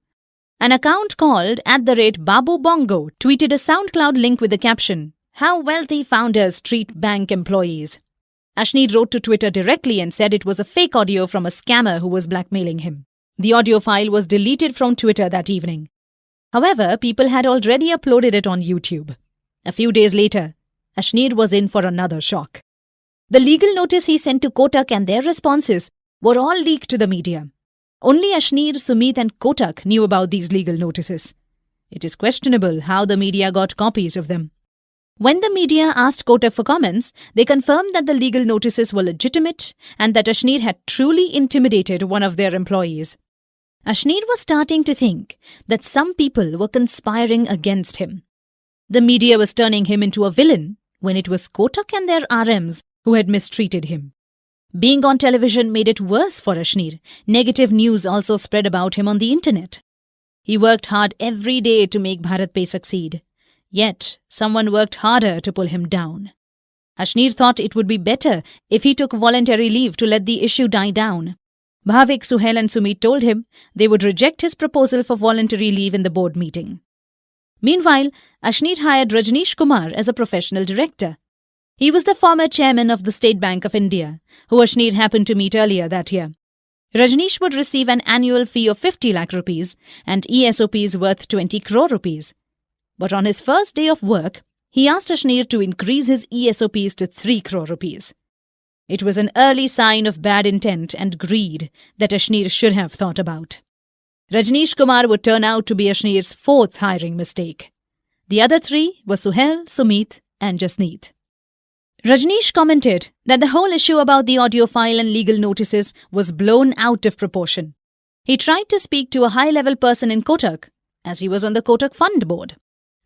An account called @Babu Bongo tweeted a SoundCloud link with the caption, "How wealthy founders treat bank employees." Ashneer wrote to Twitter directly and said it was a fake audio from a scammer who was blackmailing him. The audio file was deleted from Twitter that evening. However, people had already uploaded it on YouTube. A few days later, Ashneer was in for another shock. The legal notice he sent to Kotak and their responses were all leaked to the media. Only Ashneer, Sumit and Kotak knew about these legal notices. It is questionable how the media got copies of them. When the media asked Kotak for comments, they confirmed that the legal notices were legitimate and that Ashneer had truly intimidated one of their employees. Ashneer was starting to think that some people were conspiring against him. The media was turning him into a villain when it was Kotak and their RMs who had mistreated him. Being on television made it worse for Ashneer. Negative news also spread about him on the internet. He worked hard every day to make BharatPe succeed. Yet, someone worked harder to pull him down. Ashneer thought it would be better if he took voluntary leave to let the issue die down. Bhavik, Suhail and Sumit told him they would reject his proposal for voluntary leave in the board meeting. Meanwhile, Ashneer hired Rajneesh Kumar as a professional director. He was the former chairman of the State Bank of India, who Ashneer happened to meet earlier that year. Rajneesh would receive an annual fee of 50 lakh rupees and ESOPs worth 20 crore rupees. But on his first day of work, he asked Ashneer to increase his ESOPs to 3 crore rupees. It was an early sign of bad intent and greed that Ashneer should have thought about. Rajneesh Kumar would turn out to be Ashneer's fourth hiring mistake. The other three were Suhail, Sumit and Jasneet. Rajneesh commented that the whole issue about the audio file and legal notices was blown out of proportion. He tried to speak to a high-level person in Kotak, as he was on the Kotak Fund Board.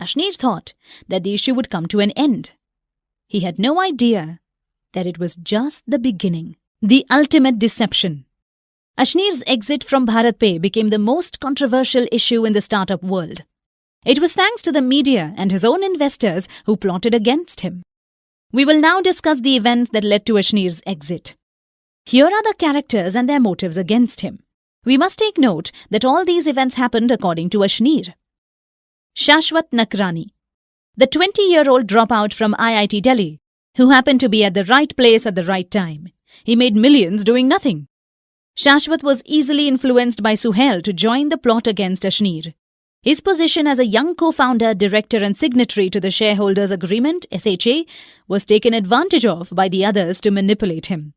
Ashneer thought that the issue would come to an end. He had no idea that it was just the beginning, the ultimate deception. Ashneer's exit from BharatPe became the most controversial issue in the startup world. It was thanks to the media and his own investors who plotted against him. We will now discuss the events that led to Ashneer's exit. Here are the characters and their motives against him. We must take note that all these events happened according to Ashneer. Shashwat Nakrani, the 20-year-old dropout from IIT Delhi, who happened to be at the right place at the right time. He made millions doing nothing. Shashwat was easily influenced by Suhail to join the plot against Ashneer. His position as a young co-founder, director and signatory to the shareholders agreement, SHA, was taken advantage of by the others to manipulate him.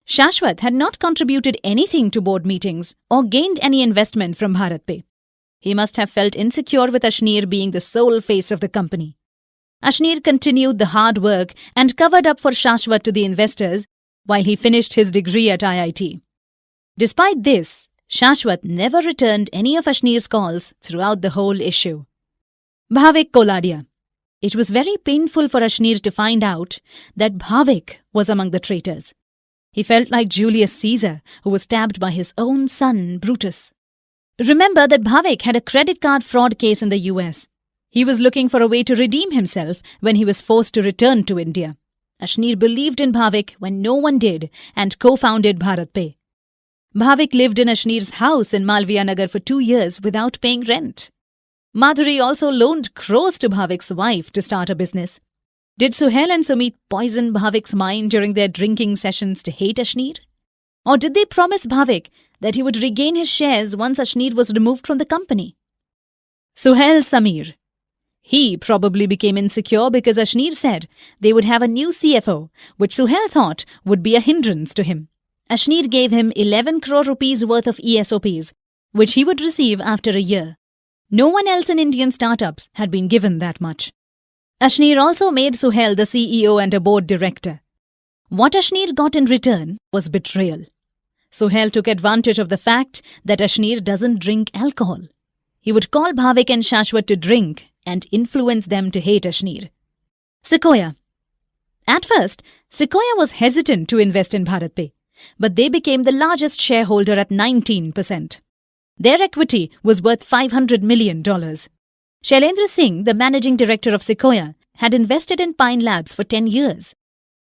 Shashwat had not contributed anything to board meetings or gained any investment from BharatPe. He must have felt insecure with Ashneer being the sole face of the company. Ashneer continued the hard work and covered up for Shashwat to the investors while he finished his degree at IIT. Despite this, Shashwat never returned any of Ashneer's calls throughout the whole issue. Bhavik Koladia. It was very painful for Ashneer to find out that Bhavik was among the traitors. He felt like Julius Caesar, who was stabbed by his own son, Brutus. Remember that Bhavik had a credit card fraud case in the US. He was looking for a way to redeem himself when he was forced to return to India. Ashneer believed in Bhavik when no one did and co-founded BharatPe. Bhavik lived in Ashneer's house in Malviya Nagar for 2 years without paying rent. Madhuri also loaned crores to Bhavik's wife to start a business. Did Suhail and Sumit poison Bhavik's mind during their drinking sessions to hate Ashneer? Or did they promise Bhavik that he would regain his shares once Ashneer was removed from the company? Suhail Samir. He probably became insecure because Ashneer said they would have a new CFO, which Suhail thought would be a hindrance to him. Ashneer gave him 11 crore rupees worth of ESOPs, which he would receive after a year. No one else in Indian startups had been given that much. Ashneer also made Suhail the CEO and a board director. What Ashneer got in return was betrayal. Suhail took advantage of the fact that Ashneer doesn't drink alcohol. He would call Bhavik and Shashwat to drink and influence them to hate Ashneer. Sequoia. At first, Sequoia was hesitant to invest in BharatPe, but they became the largest shareholder at 19%. Their equity was worth $500 million. Shailendra Singh, the managing director of Sequoia, had invested in Pine Labs for 10 years.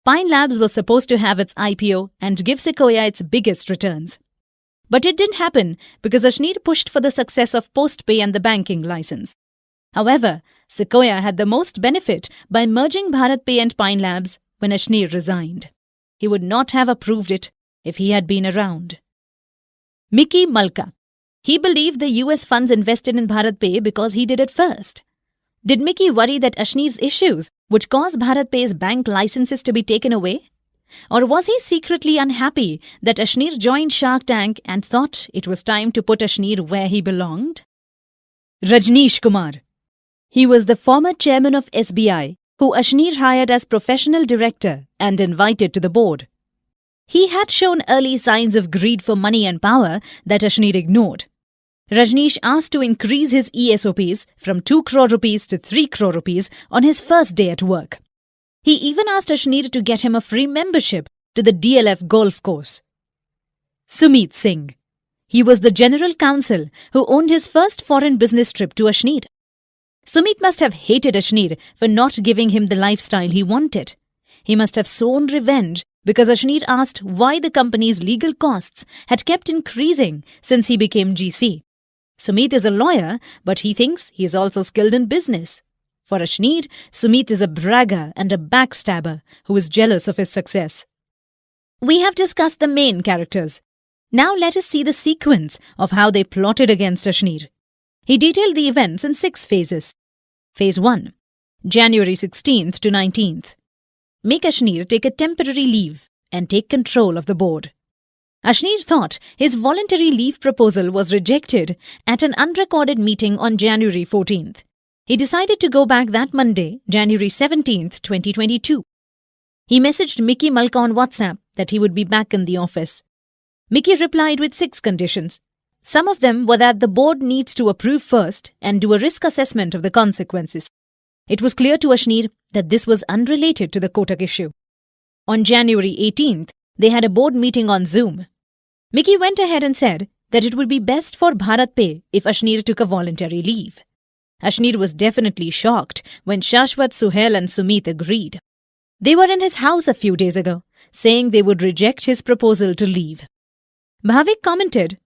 Pine Labs was supposed to have its IPO and give Sequoia its biggest returns. But it didn't happen because Ashneer pushed for the success of Postpay and the banking license. However, Sequoia had the most benefit by merging BharatPe and Pine Labs when Ashneer resigned. He would not have approved it if he had been around. Mickey Malka. He believed the US funds invested in BharatPe because he did it first. Did Mickey worry that Ashneer's issues would cause BharatPe's bank licenses to be taken away? Or was he secretly unhappy that Ashneer joined Shark Tank and thought it was time to put Ashneer where he belonged? Rajneesh Kumar. He was the former chairman of SBI, who Ashneer hired as professional director and invited to the board. He had shown early signs of greed for money and power that Ashneer ignored. Rajneesh asked to increase his ESOPs from 2 crore rupees to 3 crore rupees on his first day at work. He even asked Ashneer to get him a free membership to the DLF golf course. Sumit Singh. He was the general counsel who owned his first foreign business trip to Ashneer. Sumit must have hated Ashneer for not giving him the lifestyle he wanted. He must have sown revenge because Ashneer asked why the company's legal costs had kept increasing since he became GC. Sumit is a lawyer, but he thinks he is also skilled in business. For Ashneer, Sumit is a bragger and a backstabber who is jealous of his success. We have discussed the main characters. Now let us see the sequence of how they plotted against Ashneer. He detailed the events in 6 phases. Phase 1. January 16th to 19th. Make Ashneer take a temporary leave and take control of the board. Ashneer thought his voluntary leave proposal was rejected at an unrecorded meeting on January 14th. He decided to go back that Monday, January 17th, 2022. He messaged Mickey Malka on WhatsApp that he would be back in the office. Mickey replied with 6 conditions. Some of them were that the board needs to approve first and do a risk assessment of the consequences. It was clear to Ashneer that this was unrelated to the Kotak issue. On January 18th, they had a board meeting on Zoom. Mickey went ahead and said that it would be best for BharatPe if Ashneer took a voluntary leave. Ashneer was definitely shocked when Shashwat, Suhail and Sumit agreed. They were in his house a few days ago, saying they would reject his proposal to leave. Bhavik commented,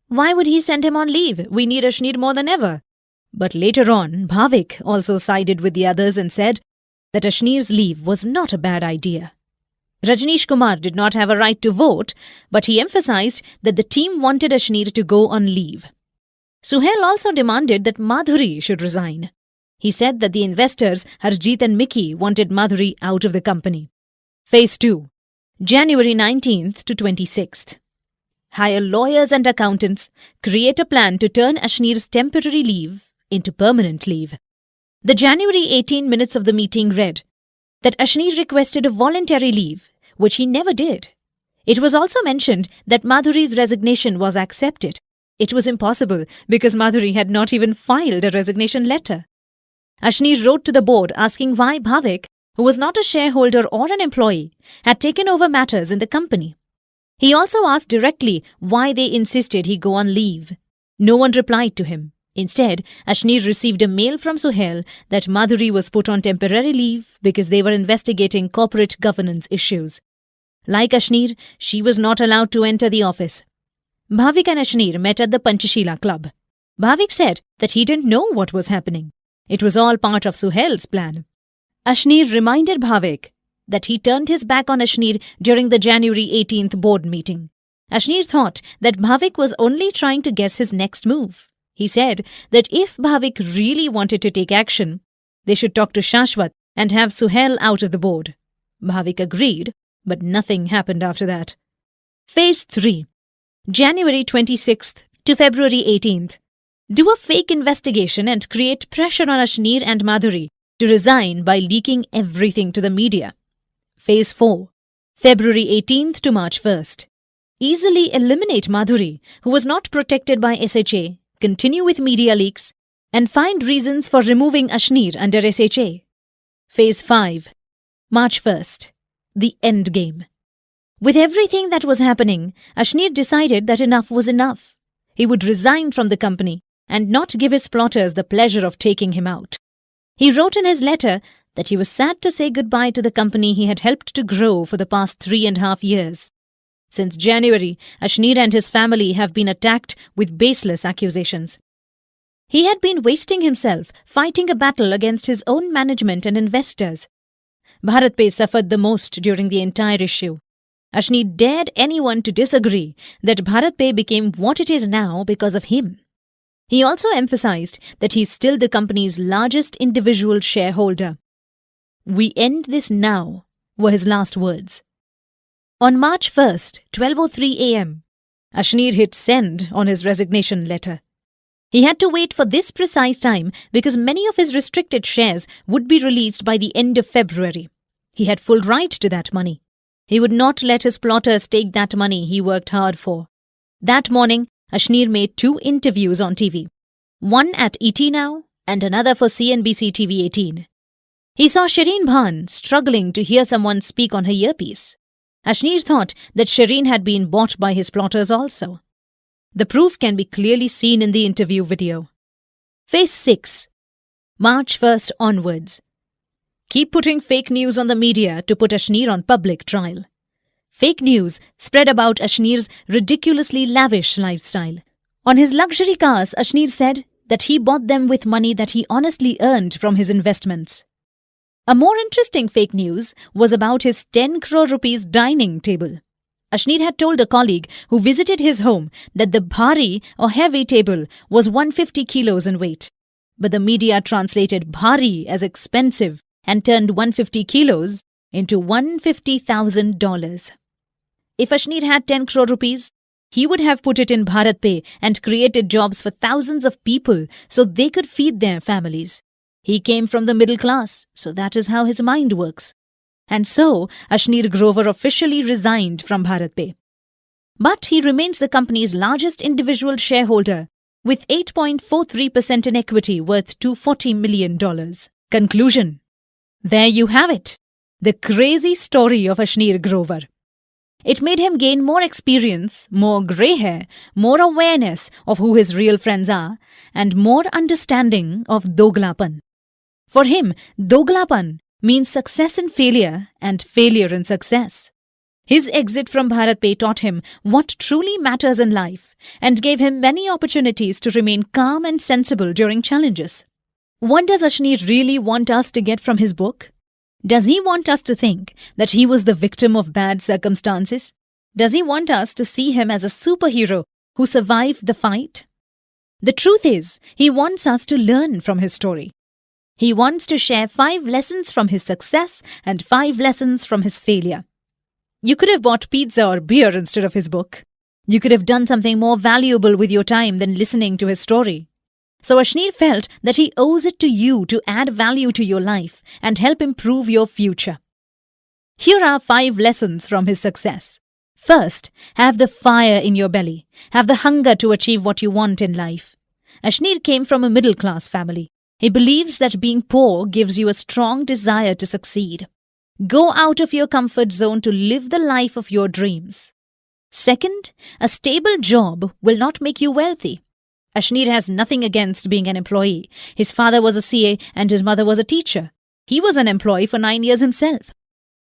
"Why would he send him on leave? We need Ashneer more than ever." But later on, Bhavik also sided with the others and said that Ashneer's leave was not a bad idea. Rajneesh Kumar did not have a right to vote, but he emphasized that the team wanted Ashneer to go on leave. Suhail also demanded that Madhuri should resign. He said that the investors, Harjeet and Mickey, wanted Madhuri out of the company. Phase 2, January 19th to 26th. Hire lawyers and accountants, create a plan to turn Ashneer's temporary leave into permanent leave. The January 18 minutes of the meeting read that Ashneer requested a voluntary leave, which he never did. It was also mentioned that Madhuri's resignation was accepted. It was impossible because Madhuri had not even filed a resignation letter. Ashneer wrote to the board asking why Bhavik, who was not a shareholder or an employee, had taken over matters in the company. He also asked directly why they insisted he go on leave. No one replied to him. Instead, Ashneer received a mail from Suhail that Madhuri was put on temporary leave because they were investigating corporate governance issues. Like Ashneer, she was not allowed to enter the office. Bhavik and Ashneer met at the Panchashila Club. Bhavik said that he didn't know what was happening. It was all part of Suhail's plan. Ashneer reminded Bhavik that he turned his back on Ashneer during the January 18th board meeting. Ashneer thought that Bhavik was only trying to guess his next move. He said that if Bhavik really wanted to take action, they should talk to Shashwat and have Suhail out of the board. Bhavik agreed, but nothing happened after that. Phase 3, January 26th to February 18th. Do a fake investigation and create pressure on Ashneer and Madhuri to resign by leaking everything to the media. Phase 4, February 18th to March 1st. Easily eliminate Madhuri, who was not protected by SHA, continue with media leaks, and find reasons for removing Ashneer under SHA. Phase 5, March 1st. The end game. With everything that was happening, Ashneer decided that enough was enough. He would resign from the company and not give his plotters the pleasure of taking him out. He wrote in his letter that he was sad to say goodbye to the company he had helped to grow for the past 3.5 years. Since January, Ashneer and his family have been attacked with baseless accusations. He had been wasting himself fighting a battle against his own management and investors. BharatPe suffered the most during the entire issue. Ashneer dared anyone to disagree that BharatPe became what it is now because of him. He also emphasized that he is still the company's largest individual shareholder. "We end this now," were his last words. On March 1st, 12:03 a.m., Ashneer hit send on his resignation letter. He had to wait for this precise time because many of his restricted shares would be released by the end of February. He had full right to that money. He would not let his plotters take that money he worked hard for. That morning, Ashneer made 2 interviews on TV, one at ET Now and another for CNBC TV 18. He saw Shireen Bhan struggling to hear someone speak on her earpiece. Ashneer thought that Shireen had been bought by his plotters also. The proof can be clearly seen in the interview video. Phase 6, March 1st onwards. Keep putting fake news on the media to put Ashneer on public trial. Fake news spread about Ashneer's ridiculously lavish lifestyle. On his luxury cars, Ashneer said that he bought them with money that he honestly earned from his investments. A more interesting fake news was about his 10 crore rupees dining table. Ashneer had told a colleague who visited his home that the bhari or heavy table was 150 kilos in weight. But the media translated bhari as expensive and turned 150 kilos into $150,000. If Ashneer had 10 crore rupees, he would have put it in BharatPe and created jobs for thousands of people so they could feed their families. He came from the middle class, so that is how his mind works. And so, Ashneer Grover officially resigned from BharatPe. But he remains the company's largest individual shareholder, with 8.43% in equity worth $240 million. Conclusion. There you have it. The crazy story of Ashneer Grover. It made him gain more experience, more grey hair, more awareness of who his real friends are, and more understanding of Doglapan. For him, Doglapan means success in failure and failure in success. His exit from BharatPe taught him what truly matters in life and gave him many opportunities to remain calm and sensible during challenges. What does Ashneer really want us to get from his book? Does he want us to think that he was the victim of bad circumstances? Does he want us to see him as a superhero who survived the fight? The truth is, he wants us to learn from his story. He wants to share 5 lessons from his success and 5 lessons from his failure. You could have bought pizza or beer instead of his book. You could have done something more valuable with your time than listening to his story. So Ashneer felt that he owes it to you to add value to your life and help improve your future. Here are 5 lessons from his success. First, have the fire in your belly. Have the hunger to achieve what you want in life. Ashneer came from a middle-class family. He believes that being poor gives you a strong desire to succeed. Go out of your comfort zone to live the life of your dreams. Second, a stable job will not make you wealthy. Ashneer has nothing against being an employee. His father was a CA and his mother was a teacher. He was an employee for 9 years himself.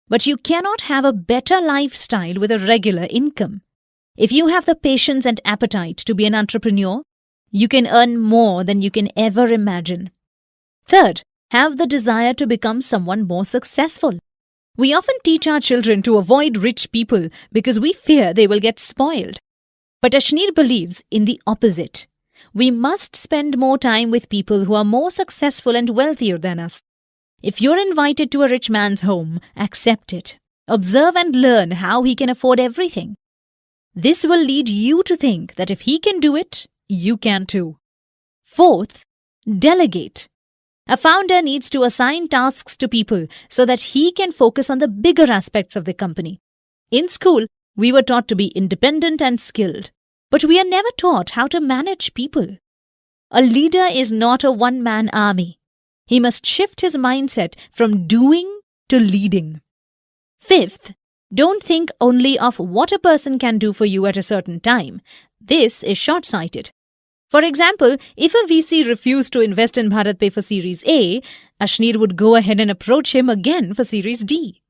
But you cannot have a better lifestyle with a regular income. If you have the patience and appetite to be an entrepreneur, you can earn more than you can ever imagine. Third, have the desire to become someone more successful. We often teach our children to avoid rich people because we fear they will get spoiled. But Ashneer believes in the opposite. We must spend more time with people who are more successful and wealthier than us. If you're invited to a rich man's home, accept it. Observe and learn how he can afford everything. This will lead you to think that if he can do it, you can too. Fourth, delegate. A founder needs to assign tasks to people so that he can focus on the bigger aspects of the company. In school, we were taught to be independent and skilled. But we are never taught how to manage people. A leader is not a one-man army. He must shift his mindset from doing to leading. Fifth, don't think only of what a person can do for you at a certain time. This is short-sighted. For example, if a VC refused to invest in BharatPe for Series A, Ashneer would go ahead and approach him again for Series D.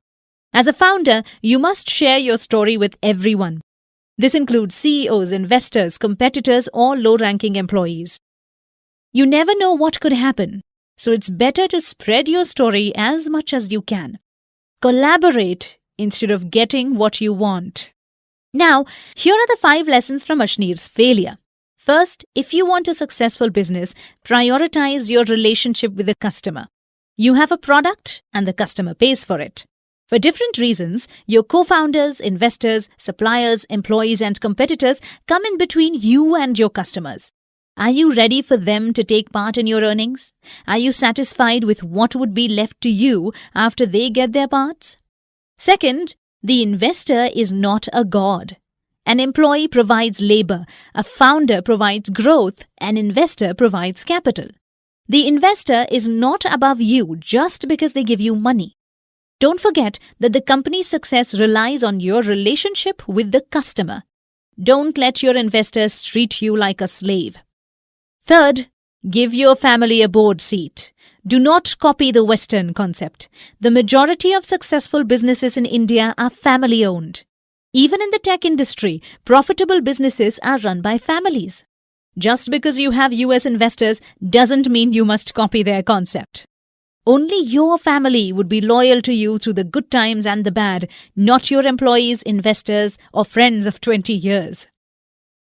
As a founder, you must share your story with everyone. This includes CEOs, investors, competitors, or low-ranking employees. You never know what could happen, so it's better to spread your story as much as you can. Collaborate instead of getting what you want. Now, here are the 5 lessons from Ashneer's failure. First, if you want a successful business, prioritize your relationship with the customer. You have a product and the customer pays for it. For different reasons, your co-founders, investors, suppliers, employees and competitors come in between you and your customers. Are you ready for them to take part in your earnings? Are you satisfied with what would be left to you after they get their parts? Second, the investor is not a god. An employee provides labor, a founder provides growth, an investor provides capital. The investor is not above you just because they give you money. Don't forget that the company's success relies on your relationship with the customer. Don't let your investors treat you like a slave. Third, give your family a board seat. Do not copy the Western concept. The majority of successful businesses in India are family-owned. Even in the tech industry, profitable businesses are run by families. Just because you have US investors doesn't mean you must copy their concept. Only your family would be loyal to you through the good times and the bad, not your employees, investors, or friends of 20 years.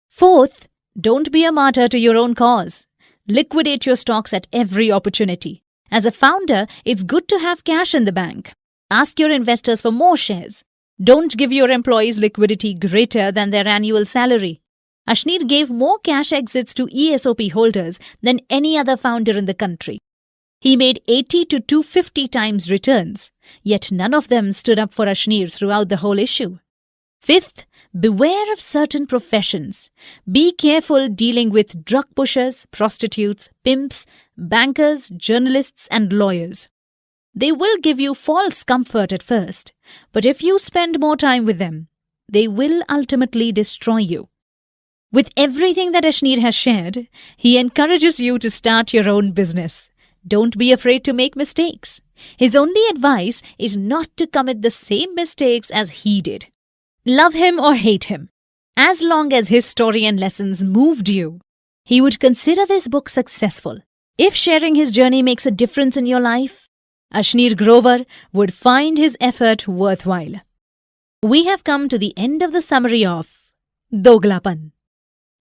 Fourth, don't be a martyr to your own cause. Liquidate your stocks at every opportunity. As a founder, it's good to have cash in the bank. Ask your investors for more shares. Don't give your employees liquidity greater than their annual salary. Ashneer gave more cash exits to ESOP holders than any other founder in the country. He made 80 to 250 times returns, yet none of them stood up for Ashneer throughout the whole issue. Fifth, beware of certain professions. Be careful dealing with drug pushers, prostitutes, pimps, bankers, journalists, and lawyers. They will give you false comfort at first, but if you spend more time with them, they will ultimately destroy you. With everything that Ashneer has shared, he encourages you to start your own business. Don't be afraid to make mistakes. His only advice is not to commit the same mistakes as he did. Love him or hate him, as long as his story and lessons moved you, he would consider this book successful. If sharing his journey makes a difference in your life, Ashneer Grover would find his effort worthwhile. We have come to the end of the summary of Doglapan.